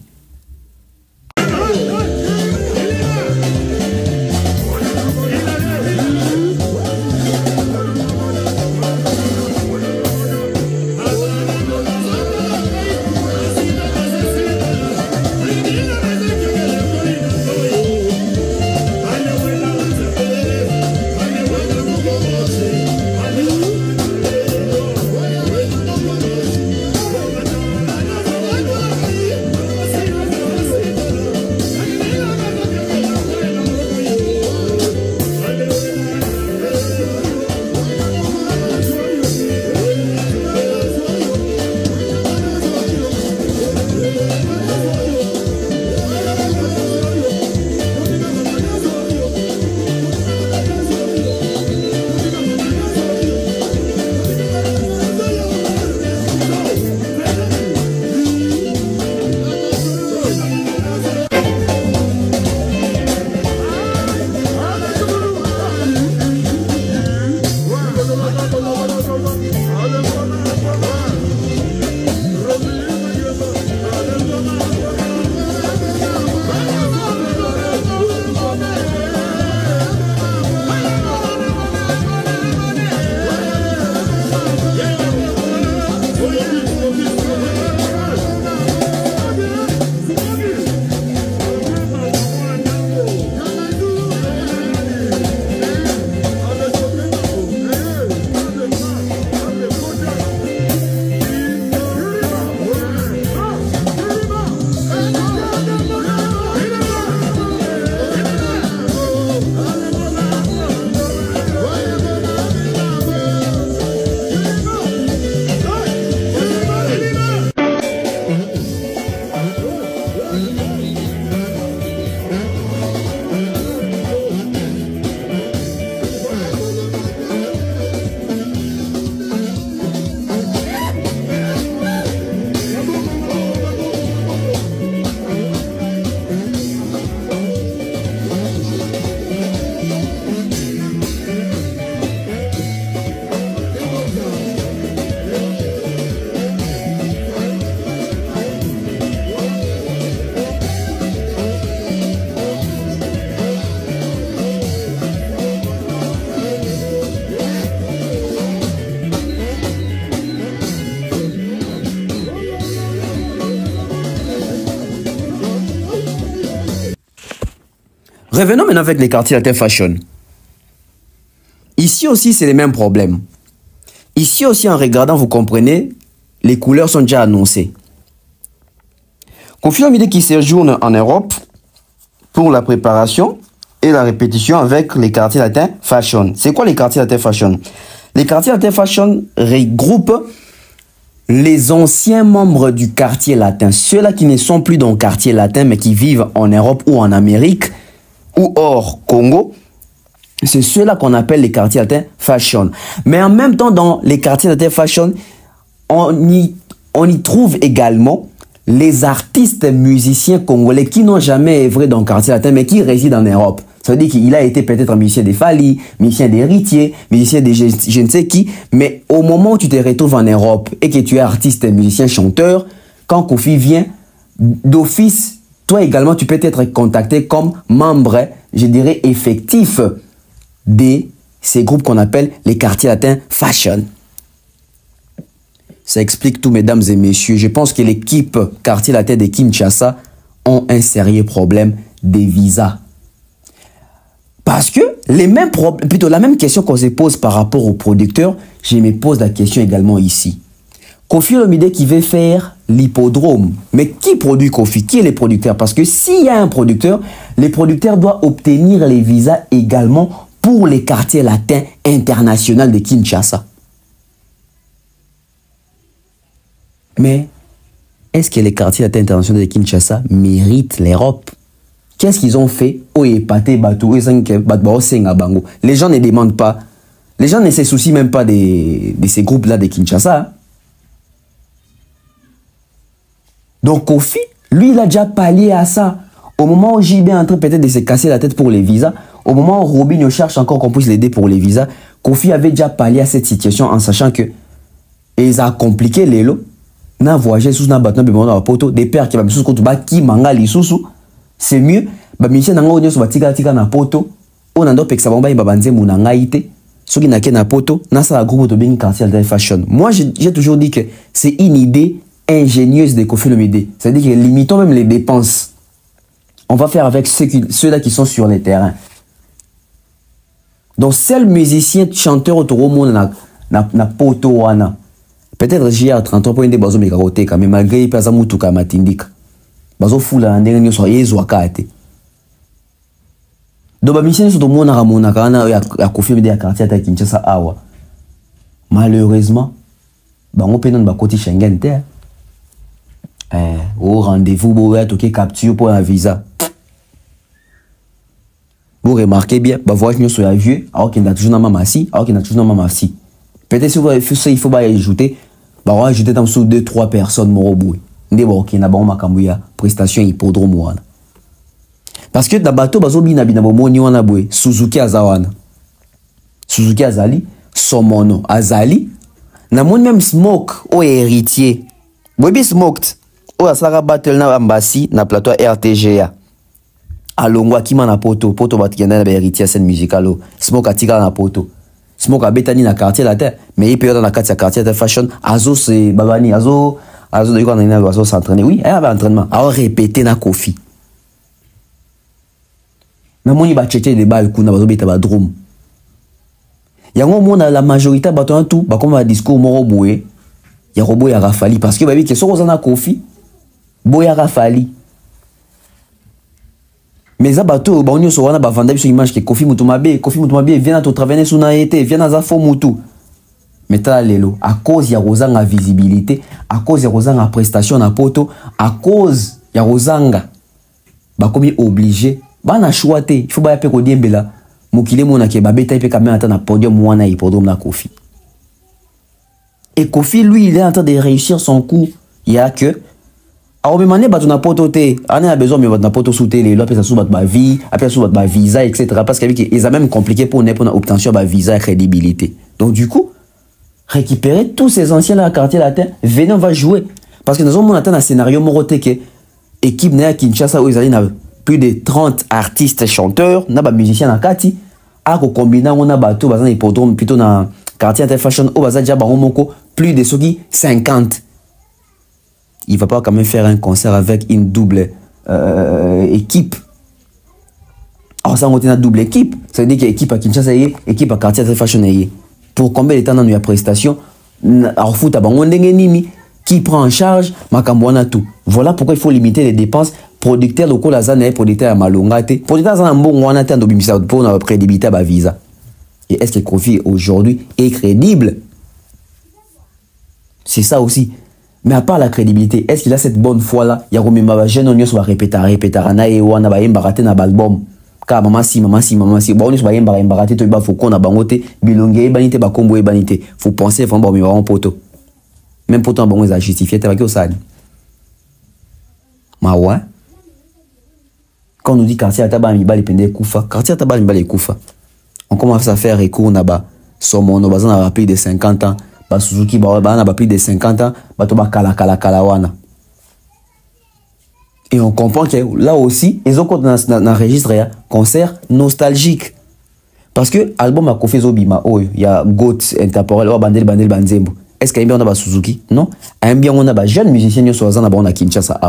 Revenons maintenant avec les quartiers latins fashion. Ici aussi, c'est les mêmes problèmes. Ici aussi, en regardant, vous comprenez, les couleurs sont déjà annoncées. Kofi Olomide qui séjourne en Europe pour la préparation et la répétition avec les quartiers latins fashion. C'est quoi les quartiers latins fashion? Les quartiers latins fashion regroupent les anciens membres du quartier latin, ceux-là qui ne sont plus dans le quartier latin mais qui vivent en Europe ou en Amérique ou hors Congo. C'est ceux-là qu'on appelle les quartiers latins fashion. Mais en même temps, dans les quartiers latins fashion, on y trouve également les artistes musiciens congolais qui n'ont jamais œuvré dans le quartier latin mais qui résident en Europe. Ça veut dire qu'il a été peut-être musicien des Fali, musicien d'Héritier, musicien de je ne sais qui, mais au moment où tu te retrouves en Europe et que tu es artiste, musicien, chanteur, quand Kofi vient, d'office, toi également, tu peux être contacté comme membre, je dirais, effectif de ces groupes qu'on appelle les quartiers latins fashion. Ça explique tout, mesdames et messieurs. Je pense que l'équipe quartier latin de Kinshasa ont un sérieux problème des visas. Parce que les mêmes plutôt la même question qu'on se pose par rapport aux producteurs, je me pose la question également ici. Koffi Olomide qui veut faire l'hippodrome. Mais qui produit Koffi? Qui est le producteur? Parce que s'il y a un producteur, les producteurs doivent obtenir les visas également pour les quartiers latins internationaux de Kinshasa. Mais est-ce que les quartiers latins internationaux de Kinshasa méritent l'Europe? Qu'est-ce qu'ils ont fait? Les gens ne demandent pas. Les gens ne se soucient même pas de ces groupes-là de Kinshasa. Donc Koffi, lui, il a déjà pallié à ça. Au moment où JB est en train peut-être de se casser la tête pour les visas, au moment où Robinho cherche encore qu'on puisse l'aider pour les visas, Koffi avait déjà pallié à cette situation en sachant que ils ont compliqué les lots. Na voyagé sous na batna bimona poto des pères qui va sous koto ba ki manga li susu. C'est mieux ba mission na ngo nyoso batika tika na poto. On ando peksa bomba ba banze mu na ngaite. Soki na ke na poto na sa groupe to bengi quartier de fashion. Moi j'ai toujours dit que c'est une idée ingénieuse de Koffi Olomide. C'est-à-dire que limitons même les dépenses. On va faire avec ceux-là qui sont sur les terrains. Donc seul musicien chanteur autour monde na poto wana. Peut-être j'ai à 30 ans pour une des bases mégarotés quand même malgré les personnes qui ont matindika. Bazo fula na ndenge nyoso yezo akate. Donc ba mission sur tout monde na mona kana ya Koffi Olomide ya quartier ta Kinshasa awa. Malheureusement bango penon ba koti Schengen terre. Au rendez-vous bo ya toke capture pour un visa. Vous remarquez bien ba voyage nyoso ya vieux alors qu'il n'a toujours na mamasi, Peut-être si il faut ajouter bah on va ajouter dans sous 2-3 personnes moroboué ndebo qui na ba makambu ya prestation hippodrome wana parce que na bateau bazo bina bomoni wana boé Suzuki azawana Suzuki azali Somono azali na mon même Smoke o héritier bobi Smoked o asaka battle na ambassi na plateau RTGA alongwa kima na poto batikenda na héritier scène musicale Smoke atika na poto Smoke a bétani na quartier latin, mais il peut dans la quartier de fashion. Azo c'est babani, azo de quoi on a s'entraîner. Oui, il y a entraînement. Alors répéter na Koffi. Mais moi il va checker les balles kuna bazo beta ba drum. Yango mona la majorité bato tout, ba comme un discours moro boé. Ya robo ya rafali parce que ba bi que so na Koffi. Boya rafali. Mais ça bateau ba onyo so wana ba vanda biso image que Koffi Mutumabe vient à travailler sous na été vient à za fo mutu mais ta lelo à cause ya rozanga visibilité à cause ya rozanga prestation na poto à cause ya rozanga ba komi obligé ba na choité il faut ba pe ko diembela mukile mona ke ba beta pe quand même attendre na podium wana hippodrome na Koffi et Koffi lui il est en train de réussir son coup il y a que alors même année bato na poto te on a besoin mais bato na poto sous télé là après ça sous bato ba vie après sous bato ba visa etc parce qu'ils a même compliqué pour obtenir ba visa crédibilité donc du coup récupérer tous ces anciens là quartier latin venez on va jouer parce que nous avons atteint un scénario moroté que équipe na Kinshasa où ils allaient na plus de 30 artistes chanteurs na ba musiciens na kati a ko combiner on a bato bazana hippodrome plutôt na quartier de fashion au baza déjà bango moko plus de ceux qui 50. Il va pas quand même faire un concert avec une double équipe. Alors ça on a une double équipe, ça veut dire qu'il y a équipe à Kinshasa et équipe à quartier de fashion. Pour combien de temps dans la prestation, alors foot à bango ndenge nini qui prend en charge makambwana tout. Voilà pourquoi il faut limiter les dépenses. Producteur local la zone producteur à malongate. Producteur za mbongo wana tando bimisa pour na crédibilité ba visa. Et est-ce que Koffi aujourd'hui est crédible? C'est ça aussi. Mais à part la crédibilité, est-ce qu'il a cette bonne foi-là? Il y a comme ma jeune on va répéter, na et wana ba yemba raté na album. Ka maman si. Bon on va yemba raté to ba faut qu'on a bangote bilongue banité ba kombo banité. Faut penser vraiment ba mi poto. Même pourtant bon ils a justifié avec au sali. Ma ouais. Quand on nous dit quartier ataba mi ba les pende kufa, quartier ataba mi ba les kufa. On commence à faire recours na ba Somono bazana ba plus de 50 ans. Ba Suzuki ba plus de 50 ans, ba to ba kala wana. Et on comprend que là aussi, ils ont enregistré un concert nostalgique. Parce que l'album a Koffi Zobima, il y a Goat Intemporel, Bandel Banzembo. Est-ce qu'il y a un bien Suzuki? Non. Il y a un bien on a ba jeune musicien sur la Kinshasa.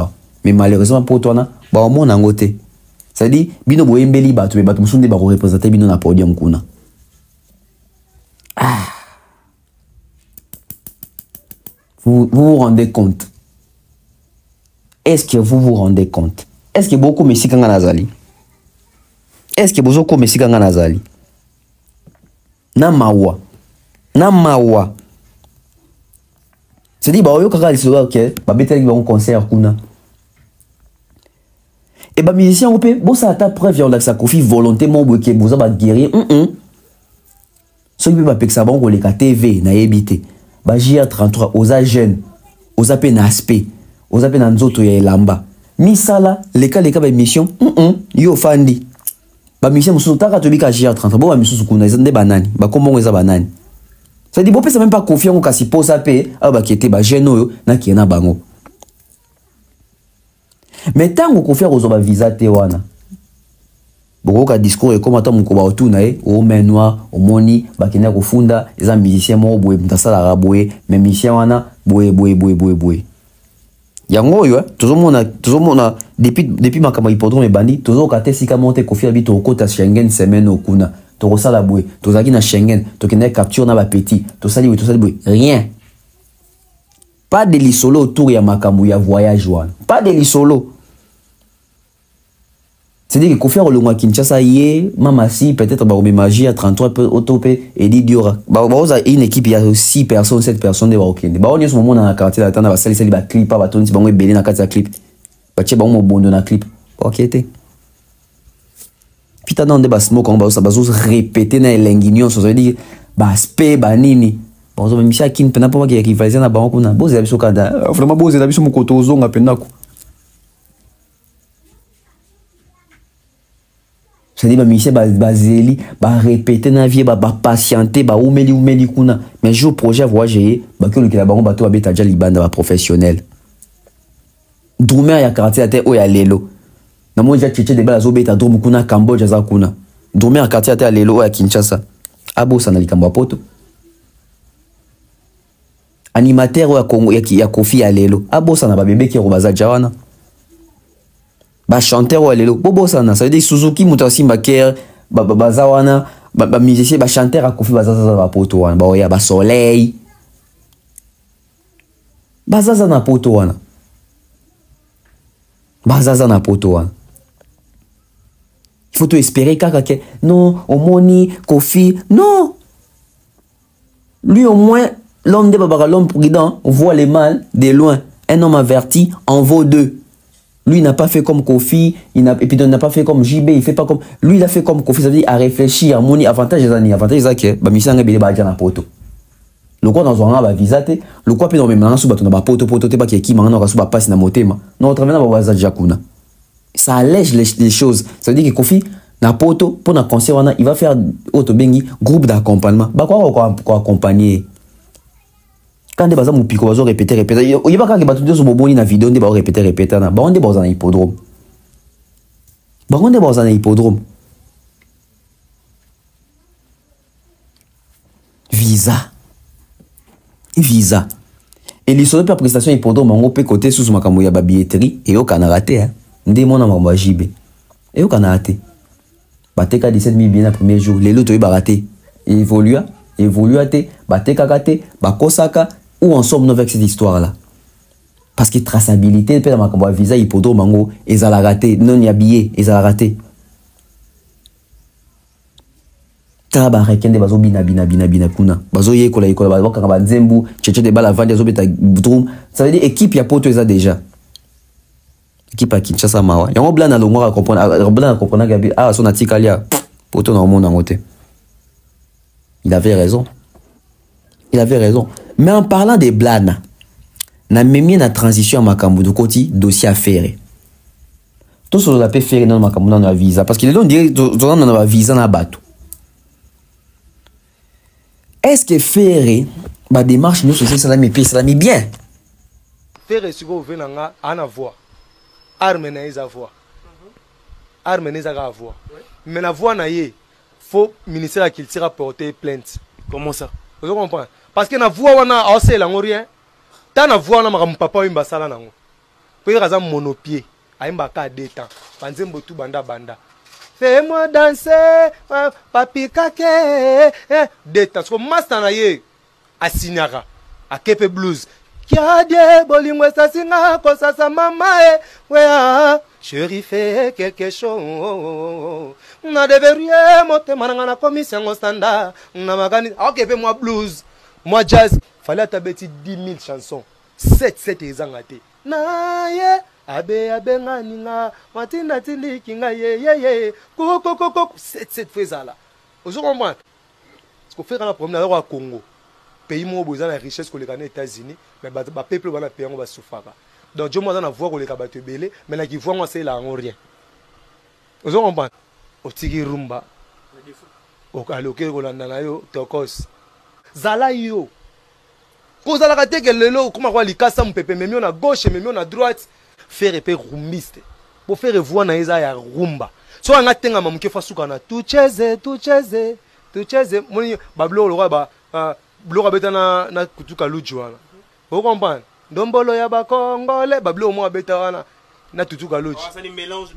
Mais malheureusement pour toi ba au monde en côté. C'est-à-dire bino boyembeli ba to ba to musunde ba représenter bino na podium kuna. Vous vous rendez compte? Est-ce que vous vous rendez compte? Est-ce que beaucoup me sikanga nazali? Est-ce que beaucoup me sikanga nazali? Na mawa. C'est-à-dire, bah, yo kaka lisolo ok, bah beteli ba un concert kuna. Et bah musicien on peut, bon ça ta preuve on sa confie volontairement que vous avez guérir. Ce qui peut pas que ça bon les TV na yebité. Bah JR33 oza jeune, oza pe na aspect, oza pe na nzoto ya elamba. Misala les cas ba émission, yo fandi. Ba musicien musu taka to bika JR33, bon ba musu kuna ezande banani, ba kombo eza banani. Ça dit, bon, ça même pas confiant au kasi pose à paix, ah bah qui était bah gêneux, na qui est na bango. Mais tant qu'on confie aux hommes visa tewana, bon, au discours et comment tant mon combat autour nae, au main noir, au moni, bah qui n'a qu'au funda, les musiciens mo boue, m'tasa la raboué, mais musiciens wana, boue. Yango yo, toujours mon a depuis ma kama hippodrome et bandi, toujours quand si ka monter confie habite au côté Schengen semaine au kuna. To sala boué, to zaki na Schengen, to kene capture na ba petit, to sali boué, rien. Pas de lisolo autour ya makambu ya voyage wana. Pas de lisolo. C'est-à-dire que Kofi Olongwa Kinshasa yé, mama si peut-être ba magie à 33 autopé et dit Diora. Ba une équipe il y a 6 personnes, 7 personnes de ba okende. Ba on est ce moment dans la quartier là tanda ba sali ba clip ba toni ba belé na kati ya clip. Ba tche ba mo bondo na clip. OK té. Puis t'as dans des bassements quand on va répéter dans les linguignon, ça veut dire baspé banini. Bon, ça monsieur qui ne peut pas qu'il rivaliser na banque na. Bon, c'est absolument kada. Vraiment bon, c'est absolument koto zonga penako. Ça dit ba monsieur bazeli, ba répéter na vie, ba patienter, ba oumeli kuna. Mais jour projet voyager, ba que le la banque bateau abeta déjà libanda ba professionnel. Drumer ya quartier à terre o ya lelo. Na moi j'ai tchéché de bala zobeta drum kuna Cambodge za kuna. Dormir en quartier à lelo à Kinshasa. Abo sana likambo poto. Animateur ya Congo ya Kofi à lelo. Abo sana ba bébé qui robaza jawana. Ba chanteur à lelo. Bobo sana ça veut dire Suzuki Mutasi Maker ba zawana ba musicien ba chanteur à Kofi bazaza ba poto wana. Ba oya ba soleil. Bazaza na poto wana. Bazaza na poto wana. Il faut espérer que non, Omoni, Kofi, non. Lui au moins, l'homme de Babara, l'homme prudent, voit les mal de loin. Un homme averti en vaut deux. Lui n'a pas fait comme Kofi, et puis il n'a pas fait comme JB, il fait pas comme... Lui il a fait comme Kofi, ça veut dire à réfléchir, à mon avantage des années, avantage des années, bah misanga bele ba jana poto. Le quoi dans un ba visate, le quoi peut dans même sous bato na ba poto te ba qui mangana ka sous ba passe na motema. Non, travers na ba za jakuna. Ça allège les choses. Ça veut dire que Kofi, na poto, pour na concert, il va faire auto bengi groupe d'accompagnement. Bah quoi accompagner. Quand des bazar moupiko, bazo répéter. Il y a pas quand ils sur boboni na vidéo, on répéter. Na, bah on est dans un hippodrome. Bah on est dans un hippodrome. Visa. Et les seules prestations hippodrome, on peut côté sous ma camoya ba billetterie et au canaraté, hein. Ndé mon nom va JB. Et au canaraté. Bateka 17 000 bien le premier jour. Les lots baraté. Évolua te. Bateka kate. Bakosaka. Où en sommes-nous avec cette histoire-là? Parce que traçabilité, peut-être ma combat visa, hippodrome, mango, ils allaient rater. Non, il y a billet, ils allaient rater. Traba kende bazo bina kuna. Bazo ye kola bazo kaka nzembu, tchétché de bala vandi beta drum. Ça veut dire équipe ya poto eza déjà. Équipe à Kinshasa mawa. Yango blanc na longo comprendre que ah son atikalia poto na monde en côté. Il avait raison. Mais en parlant des blana, na même na transition à makambu de côté dossier à faire. Tout ce qu'on a faire dans makambu na visa parce qu'il est dit dans na visa na bateau. Est-ce que faire ba démarche nous c'est ça la mi bien. Faire si vous venez en avoir arme na isa voix. Arme na isa voix. Mais la voix na yé faut ministère de la culture apporter plainte. Comment ça? Vous comprenez? Parce que na voix wana ose la rien. Ta na voix na maka papa imba sala nango. Peut raza monopied. Aimba ka détend. Banzembo tout banda. Fais-moi danser, papi kake. Détend. Parce que master na yé a signara, a kepe blues. Kiadie bolingo sasinga kosasa mama wea chérie fait quelque chose na deverie motema nanga na commission ngo standard na magani OK pe moi blues moi jazz fallait tabeti 10 000 chansons 7 ezanga te na ye abe nganinga matinda tindiki nga ye koko 7 fezala ozo comprendre ce qu'on fait dans la promenade au Congo pays mo boza na richesse ko les États-Unis mais ba peuple bana pays ngo ba soufaka donc je moi na voir ko les kabato belé mais na ki voir moi c'est là en rien ozo comprendre o tiki rumba o kaloke ko landa na yo tokos zala yo ko zala ka te ke lelo kuma kwa likasa mpepe memio na gauche memio na droite faire epé rumbiste pour faire voir na eza ya rumba so anga tenga mamuke fasuka na tucheze moni bablo lo ba bloka beta na kutuka luju wana vous comprenez ndombolo ya ba congolais bablo mo beta wana na tutuka luju ça dit mélange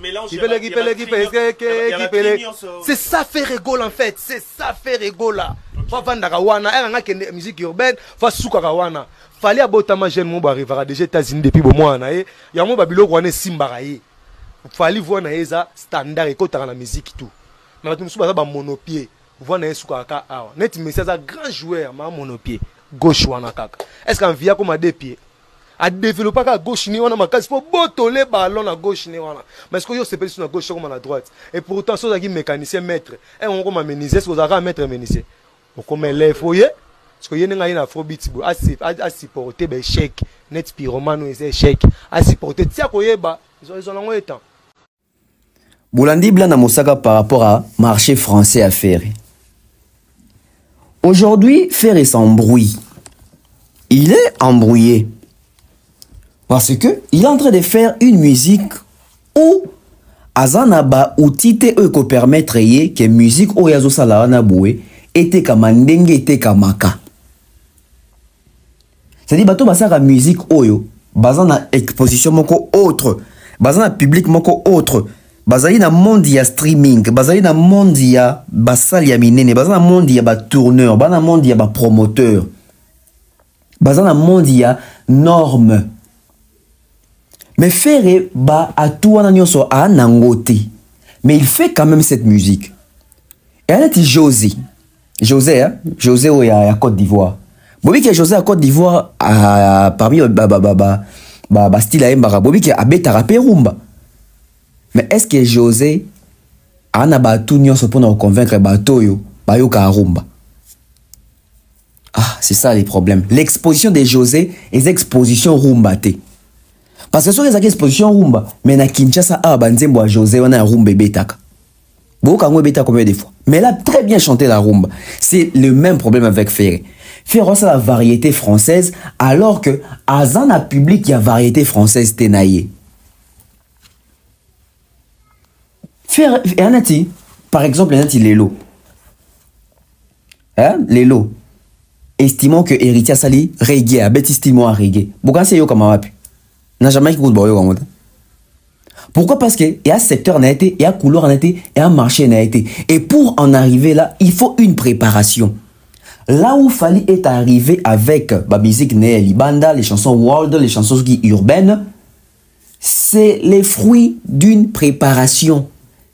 c'est ça fait rigole en fait c'est ça fait rigole fa vandaka wana nga kende musique urbaine fa suka wana fallait abotama jeune mo ba arrivera déjà États-Unis depuis bo mois na ye ya mo babilo wana simba ye fallait voir na eza standard ekotaka na musique tout mais batu musu ba monopied voir na suka ka awa net mais c'est un grand joueur ma monopied gauche wana kaka est-ce qu'en via comme à deux pieds a développer à gauche ni wana makasi faut botoler ballon à gauche ni wana mais est-ce que yo c'est plus sur la gauche comme à la droite et pourtant ça qui mécanicien maître et on comme mécanicien ce que maître mécanicien on comme élève foyer parce que yena ngina afrobeat a supporter be chèque net pyromano et chèque a supporter tia koyeba ils ont longo étant Boulandi Blana Mosaka par rapport à marché français à faire. Aujourd'hui, Ferré s'embrouille. Il est embrouillé. Parce que il est en train de faire une musique où Azanaba ou Tite Eko permettre que musique ou Yazo Salana Boué était comme Ndenge était comme Maka. C'est-à-dire bateau basaka musique oyo, bazana exposition moko autre, bazana public moko autre. Bazali na monde ya streaming, bazali na monde ya basali ya minene, bazali na monde ya ba tourneur, bazali na monde ya ba promoteur, bazali na monde ya norme. Mais Ferré ba atuana nyonso a nangote. Mais il fait quand même cette musique. Et elle est José. José au ya Côte d'Ivoire. Bobi qui José à Côte d'Ivoire parmi style à Mbara, Bobi qui a beta rapé rumba. Mais est-ce que José a tout nyonso pour convaincre Batoyo Bayoka rumba? Ah, c'est ça les problèmes. L'exposition de José est exposition rumba té. Parce que sur les expositions rumba, mais na Kinshasa a banzembo à José on a rumba betaka. Boka ngwe beta combien de fois? Mais elle a très bien chanté la rumba. C'est le même problème avec Ferré. Ferré c'est la variété française alors que Azana public y a variété française tenaillé. Ferré et Anati, par exemple, Anati Lelo. Hein? Lelo. Estimons que Héritier Sali reggae, estimons à reggae. Pourquoi c'est yo comme un n'a jamais écouté boyo comme ça. Pourquoi? Parce que il y a secteur n'a été, il y a couleur n'a été, il y a marché n'a été. Et pour en arriver là, il faut une préparation. Là où Fali est arrivé avec la musique Né Libanda, les chansons world, les chansons urbaines, c'est les fruits d'une préparation.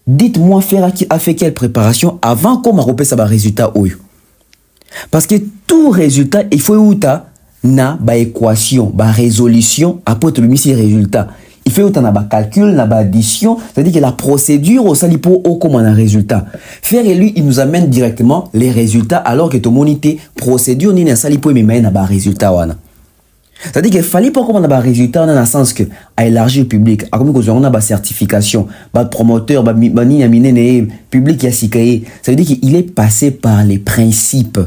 Dites-moi, Ferra qui a fait quelle préparation avant qu'on m'appelle ça résultat oyo. Parce que tout résultat, il faut outa na ba équation, ba résolution après te mis ces résultats. Il faut outa na ba calcul, na ba addition, c'est-à-dire que la procédure au salipo au comme un résultat. Faire et lui, il nous amène directement les résultats alors que ton monité procédure ni na salipo mais mène na ba résultat wana. C'est-à-dire qu'il fallait pas comme on a un résultat dans le sens que à élargir le public, à comme on a une certification, bah promoteur, bah public qui a sikaye. Ça veut dire qu'il est passé par les principes.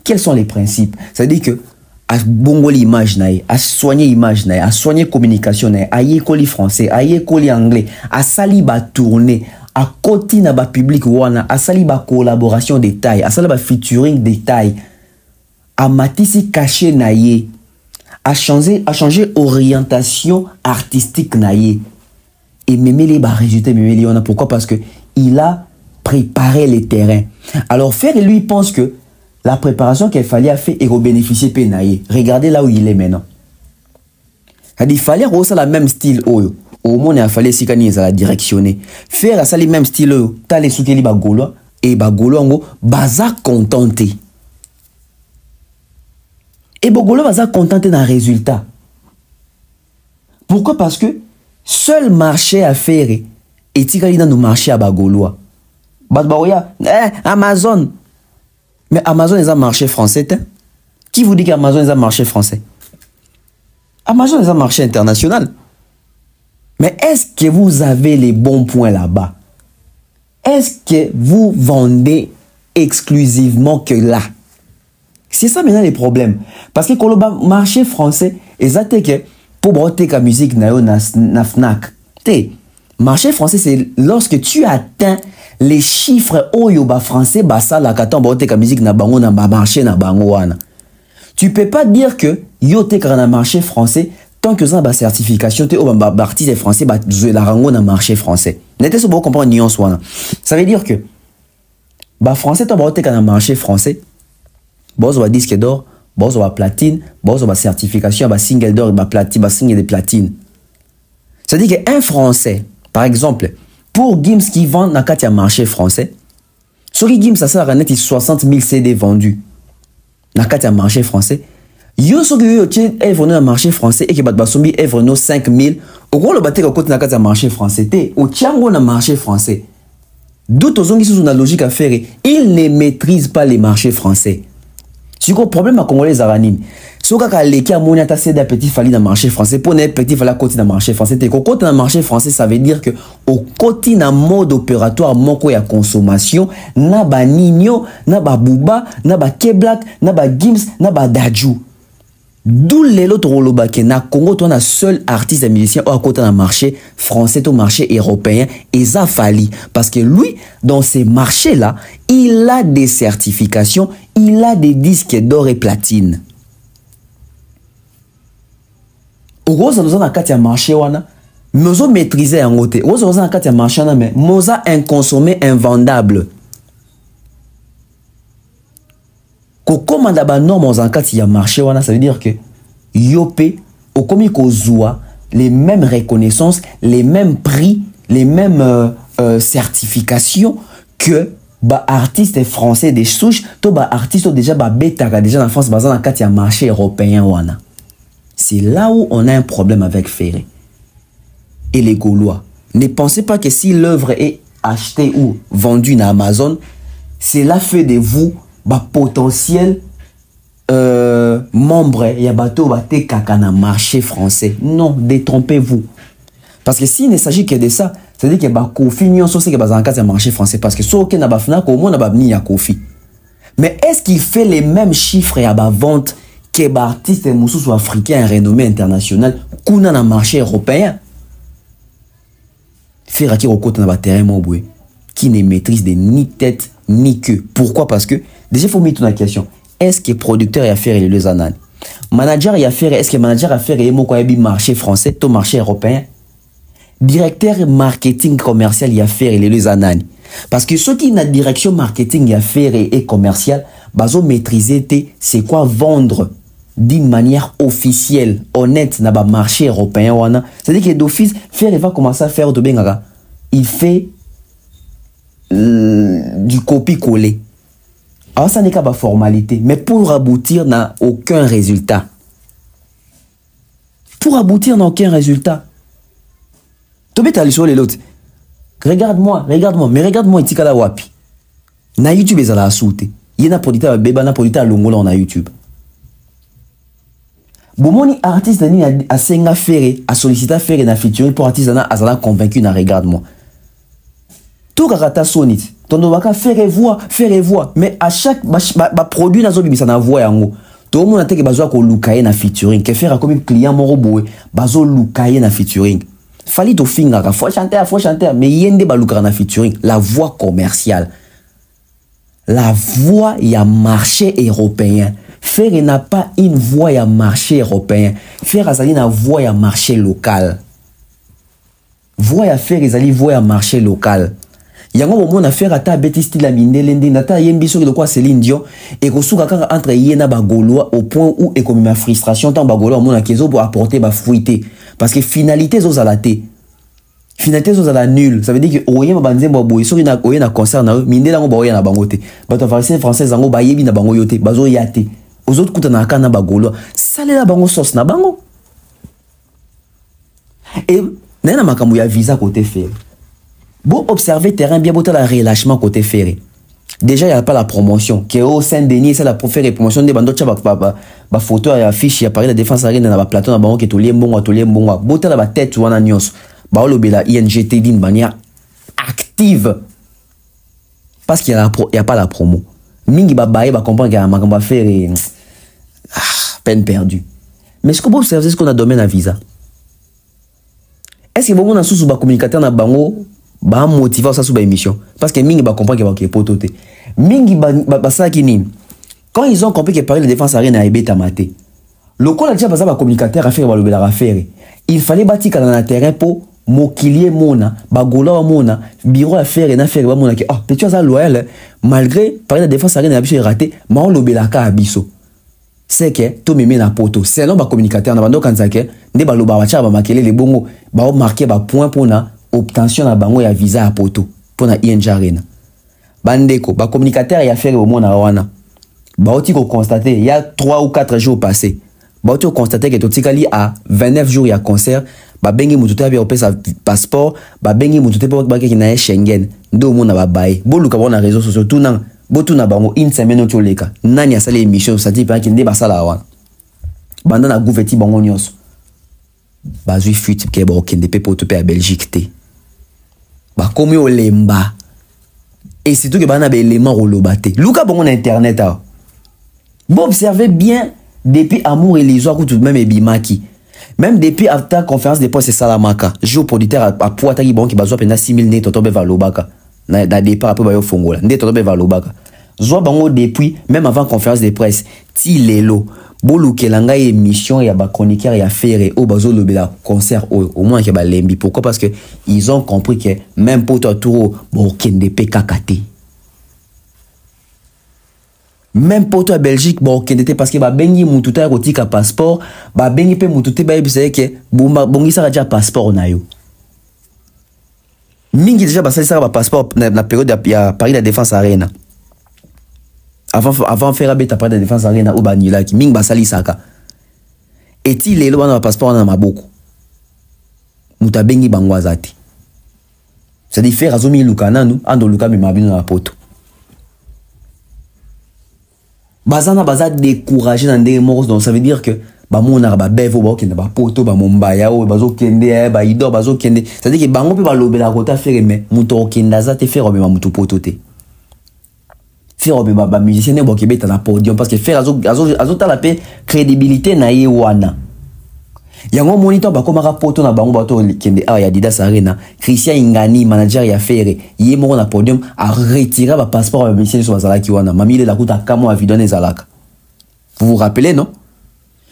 Quels sont les principes? Ça veut dire que à bongo l'image naïe, à soigner l'image naïe, à soigner communication naïe, à y école français, à y école anglais, à sali ba tourner, à côté na ba public wana, à sali ba collaboration détail, à sali ba featuring détail, à matisi caché naïe. A changer orientation artistique naïe et même les résultats même pourquoi? Parce que il a préparé les terrains. Alors Ferré lui pense que la préparation qu'il fallait faire et bénéficier pe naïe. Regardez là où il est maintenant. Il fallait aussi la même style au monde il fallait si kani la directionner faire ça le même style t'as les soukeli bagolo et bagolo ngo baza contenté et bagolo baza contenté dans le résultat. Pourquoi? Parce que seul marché à faire et tikali dans nos marchés à bagolo Amazon, mais Amazon est un marché français. Qui vous dit qu'Amazon est un marché français? Amazon est un marché international. Mais est-ce que vous avez les bons points là-bas? Est-ce que vous vendez exclusivement que là? C'est ça maintenant les problèmes. Parce que quand le marché français, exactement que pour broter la musique na Fnac. Marché français, c'est lorsque tu atteins les chiffres oyoba français, ça la katon broter la musique na bango na marché na bango wana. Tu peux pas dire que yo te dans marché français tant que ça ba certification te au artiste français ba jouer la rango dans marché français. N'était ce pour comprendre nuance wana. Ça veut dire que ba français to broter dans marché français, bozo ba disque d'or, bozo ba platine, bozo ba certification ba single d'or ba platine, ba single de platine. Ça veut dire que un français, par exemple, pour Gims qui vend dans le marché français, sur Gims ça sert à net 60 000 CD vendus. Dans le marché français, yo so que yo est venu dans le marché français et que basombi est venu 5 000 au gros le batté côté dans le marché français té au tiango dans le marché français. D'autres gens qui sont dans la logique à faire, ils ne maîtrisent pas les marchés français. C'est quoi le problème à Congolais Zaranine? Si vous avez un petit fali dans le marché français, pour un petit fali côté dans le marché français, côté dans le marché français, ça veut dire que au côté dans mode opératoire, moko ya consommation, na ba Nino, na ba Bouba, na ba Keblak, na ba Gims, na ba Dadju. D'où les autres rolobake na Congo, on a seul artiste et musicien au côté dans le marché français, au marché européen, et ça fali. Parce que lui, dans ces marchés-là, il a des certifications, il a des disques d'or et platine. Au gros, nous avons un marché, nous avons maîtrisé un côté. Nous avons un marché, mais nous avons un consommé invendable. Quand on a norme dans un marché, ça veut dire que yopé, au comique les mêmes reconnaissances, les mêmes prix, les mêmes certifications que bah artistes français des souches, to bah artistes déjà bah bêta déjà en France dans un marché européen wana. C'est là où on a un problème avec Ferré. Et les Gaulois, ne pensez pas que si l'œuvre est achetée ou vendue dans Amazon, c'est là fait de vous bah potentiel membre ya bateau baté kaka na marché français. Non, détrompez-vous. Parce que s'il ne s'agit que de ça, c'est-à-dire que bah Kofi Nyon c'est que bah dans le marché français parce que so ok na ba Fnac au moins na ba ni ya Kofi. Mais est-ce qu'il fait les mêmes chiffres à ba vente que bah artiste moussous africain renommé international kuna na marché européen? Faire qui au côté na ba terrain moboué qui ne maîtrise de ni tête ni queue. Pourquoi? Parce que déjà il faut mettre une question. Est-ce que producteur y a fait les ananes? Manager y a fait, est-ce que manager a fait le marché français, tout marché européen? Directeur marketing commercial y a fait les ananes. Parce que ceux qui ont direction marketing y a fait et commercial, bazo maîtriser c'est quoi vendre d'une manière officielle, honnête dans le marché européen. C'est-à-dire que d'office, faire va commencer à faire de bengaga. Il fait du copie-coller. Alors ça n'est qu'à la formalité, mais pour aboutir n'a aucun résultat. Pour aboutir n'a aucun résultat. Tu peux aller sur les autres. Regarde-moi, mais regarde-moi ici la wapi. Na YouTube est à la soute. Il y a un produit à bébé, un produit à longola na YouTube. Bomoni artiste ni a senga faire, a sollicité faire na featuring pour artiste na azala convaincu na regarde-moi. Tout karata sonit. Ton waka faire voix, mais à chaque produit na zo bimisa na voix yango. Tout le monde a teke bazo ko lukaye na featuring, que faire comme client moro boé, bazo lukaye na featuring. Fali to finga ka faut chanter, mais yende ba lukara na featuring, la voix commerciale. La voix y a marché européen. Faire n'a pas une voix y a marché européen. Faire azali na voix y a marché local. Voix y a faire azali voix y a marché local. yango bon mona faire ata beti style la mindele ndi nata yembi soki de quoi Céline Dion et ko suka kanga entre yena ba gaulois au point où et comme ma frustration tant ba gaulois mona kezo pour apporter ba fruité parce que finalité zo zalaté finalité zo zala nul ça veut dire que oyema banzembo boy soki na oyena concert na mindele ngo ba oyena bangote bato français zango ba yebi na bango yote bazo yate aux autres kuta na kana ba gaulois salela bango sauce na bango et nana makambo ya visa côté ferré. Bon, observer terrain bien, bon, la relâchement côté ferré. Déjà, il n'y a pas la promotion. Qui est au Saint-Denis, c'est la promotion des bandes, ba photo, il y a affiche, il y a parlé de défense arène dans la plateau, dans qui est tout lié, bon, bon, la tête, ou en agnos. Bah, le la INGT d'une manière active. Parce qu'il n'y a pas la promo. Mingi ba baye, ba comprendre qu'il y a un va faire et peine perdue. Mais ce qu'on peut observer, c'est ce qu'on a domaine à visa. Est-ce que bon, on a sous ba communicateur na bango ba motiver ça sous ba émission parce que mingi ba comprendre que ba pototé mingi ba ça qui ni quand ils ont compris que Paris la défense arène a ebeta maté le col a déjà ba communicateur a fait ba lobela affaire il fallait bâtir dans le terrain pour mokilier mona ba gola mona bureau affaire na faire ba mona que ah peut-être ça loyal malgré Paris la défense arène a biso raté ma on lobela ka abiso c'est que tout meme na poto c'est non ba communicateur na bando kanzake nde ba loba ba cha ba makele les bongo ba marquer ba point pour na obtention na bango ya visa à poto pour na ING Arena bandeko ba communicateur ya faire au mona wana ba oti ko constater il y a 3 ou 4 jours passés ba oti ko constater que totikali à 29 jours ya concert ba bengi mututé ya opé sa passeport ba bengi mututé pour ba ki na Schengen ndo mona ba baye boluka bona réseaux sociaux tout nan botu na bango une semaine au toleka nani asala émission ça dit pas ki nde basala wana banda na gouveti bango nyonso bazui fuite ke ba okende pe poto pe à Belgique té ba komi o lemba et c'est tout que bana be élément rolobate luka bon internet a bon observez bien depuis amour et les autres tout de même ebimaki même depuis after conférence de presse Salamaka géopolitaire à Poita qui bon qui bazwa pena 6000 net totobe va lobaka na départ après ba yo fongola net totobe va lobaka zo bango depuis même avant conférence de presse ti lelo bolukelanga émission ya ba chroniqueur ya faire au bazo lobela concert au moins que ba lembi pourquoi parce que ils ont compris que même pour toi tour bon kende pe kakate même pour toi Belgique bon kende parce que ba bengi mututa rotika passeport ba bengi pe mututa ba yebisa que bomba bongi ça déjà passeport na yo mingi déjà ba ça ba passeport na période ya Paris la défense arena avant faire abeta Paris la défense arena au banila ki ming basali saka eti lelo bana passeport na maboko muta bengi bangwazati ça dit faire azomi lukana nu ando luka mi mabino na poto bazana baza découragé dans des morts donc ça veut dire que ba mona ba bevo ba okende ba poto ba mombaya o bazo kende ba idor bazo kende ça dit que bango pe ba lobela kota faire mais muto okenda za te faire ba muto poto te faire ba musicien ne bo kebeta na podium parce que faire azo ta la paix crédibilité na ye wana yango monitor ba komaka poto na bango bato kende a ya Adidas Arena Christian Ingani manager ya faire ye moko na podium a retirer ba passeport ba musicien sur bazalaki wana mamile la kuta kamo a vidone zalaka vous vous rappelez non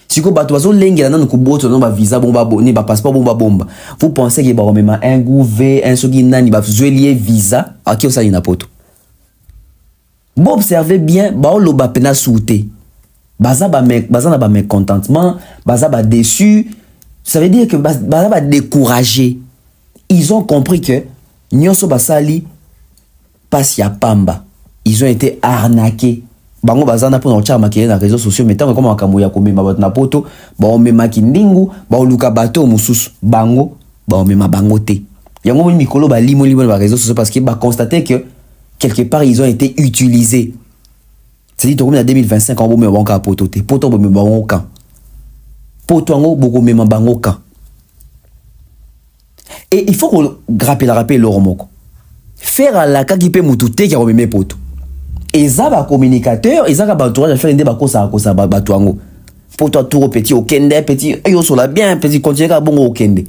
siko bato bazo lengela na kuboto no ba visa bomba ni ba passeport bomba vous pensez que ba remema un gouvé un soki nani ba zuelier visa aki osali na poto bon observez bien ba loba pena souté baza na ba mécontentement baza ba déçu ça veut dire que baza ba découragé ils ont compris que nyonso basali passe ya pamba ils ont été arnaqués bango baza na pona ochama kile na réseaux sociaux mettant comme makambo ya komema bato na poto ba omema kindingu ba oluka bato mususu bango ba omema bango te yango mikolo ba limo na réseaux sociaux parce que ba constater que quelque part ils ont été utilisés. C'est-à-dire que en 2025 on va banka poto te poto bo me bango kan poto ngo boko me bango kan et il faut qu'on rappelle l'oromoko faire à la kakipe mutute ki rememe poto et ça ba communicateur et ça ba entourage faire ndé ba kosa bato ngo poto tour petit okende petit yo sola bien petit continuer ka bongo okende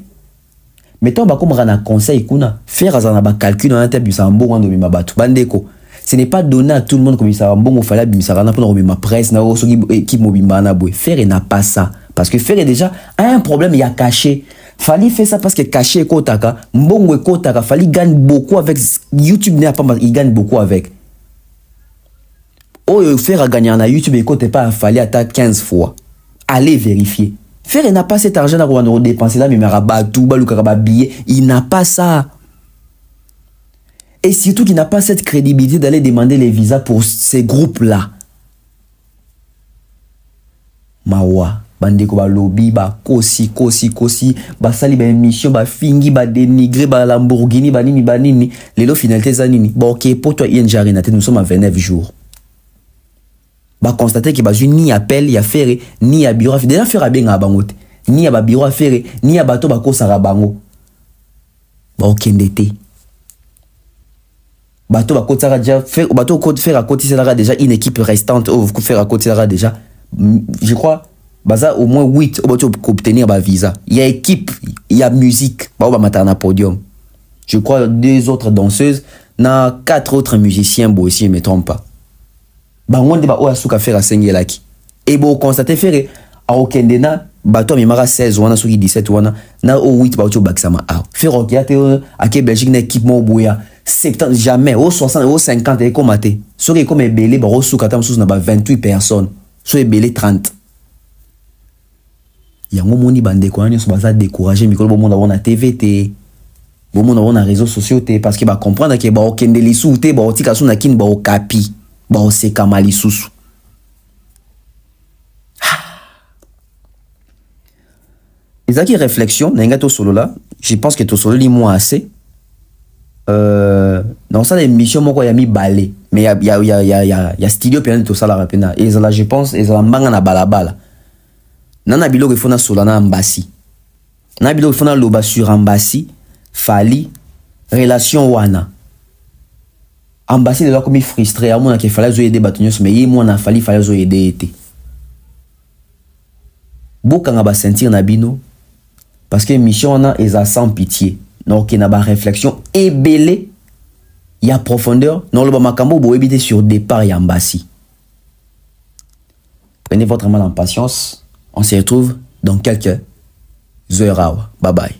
mettons ba comme na conseil kuna faire ça na ba calcul dans tête bisa mbongo ndo mema bato bandeko ce n'est pas donné à tout le monde comme ça mbongo fallait bimisa na pour remettre ma presse na so équipe mobimba na boy faire n'a pas ça Parce que faire déjà un problème, il y a caché. Fallait faire ça parce que caché est kotaka, mbongo est kotaka, fallait gagner beaucoup avec YouTube n'est pas, il gagne beaucoup avec. Oh, faire à gagner en YouTube et côté pas, fallait attaquer 15 fois. Allez vérifier. Faire n'a pas cet argent à dépenser là, mais rabat tout, balou billet, il n'a pas ça. Et surtout qu'il n'a pas cette crédibilité d'aller demander les visas pour ces groupes-là. Mawa, bandeko ba lobby, ba kosi, ba sali ba émission, ba fingi, ba dénigrer, ba Lamborghini, ba nini. Lelo finalité zanini. Bon, ok, pour toi, ING Arena, nous sommes à 29 jours. Ba constater que ba ni appel, ya faire, ni à bureau, déjà faire à bien à bangote, ni à ba bureau à faire, ni à bateau ba kosa rabango. Ba ok ndete. Bateau ba kosa déjà faire, bateau code faire à côté c'est déjà une équipe restante, ou faire à côté c'est déjà. Je crois, baza au moins 8 pour obtenir ba visa. Il y a équipe, il y a musique, ba matana podium. Je crois 2 autres danseuses, na 4 autres musiciens, bon si je me trompe pas. Ba ngonde ba oya suka faire à sengelaki. Et bon constater faire a okendena bato mi mara 16 wana suki 17 wana na o 8 ba ocho baksama a. Faire okiate a ke Belgique na équipe mo boya 70 jamais au 60 au 50 et comme até. Soki comme belé ba suka tam sous na ba 28 personnes. Soyez belé 30. Yango moni bande ko nyo so baza décourager mikolo bo monde na TVT. Bo monde na réseaux sociaux té parce que ba comprendre que ba okende lisu té ba otika su na kin ba okapi. Ba oseka mali susu. Ezaki réflexion na to solo là, je pense que to solo li moi assez. Dans ça l'émission moko ya mi balé. Mais il y a studio puis tout ça la rapena et là je pense et ça mbanga na balabala nana biloko ifona solana ambassi na biloko ifona loba sur ambassi fali relation wana ambassi là comme frustré à mon que fallait zo aider batunios mais yi moi na fallait zo aider été boka nga ba sentir na bino parce que mission na eza sans pitié donc il na ba réflexion ebelé. Il y a profondeur. Non, le makambo vous éviter sur départ et ambassi. Prenez votre mal en patience. On se retrouve dans quelques heures. Bye bye.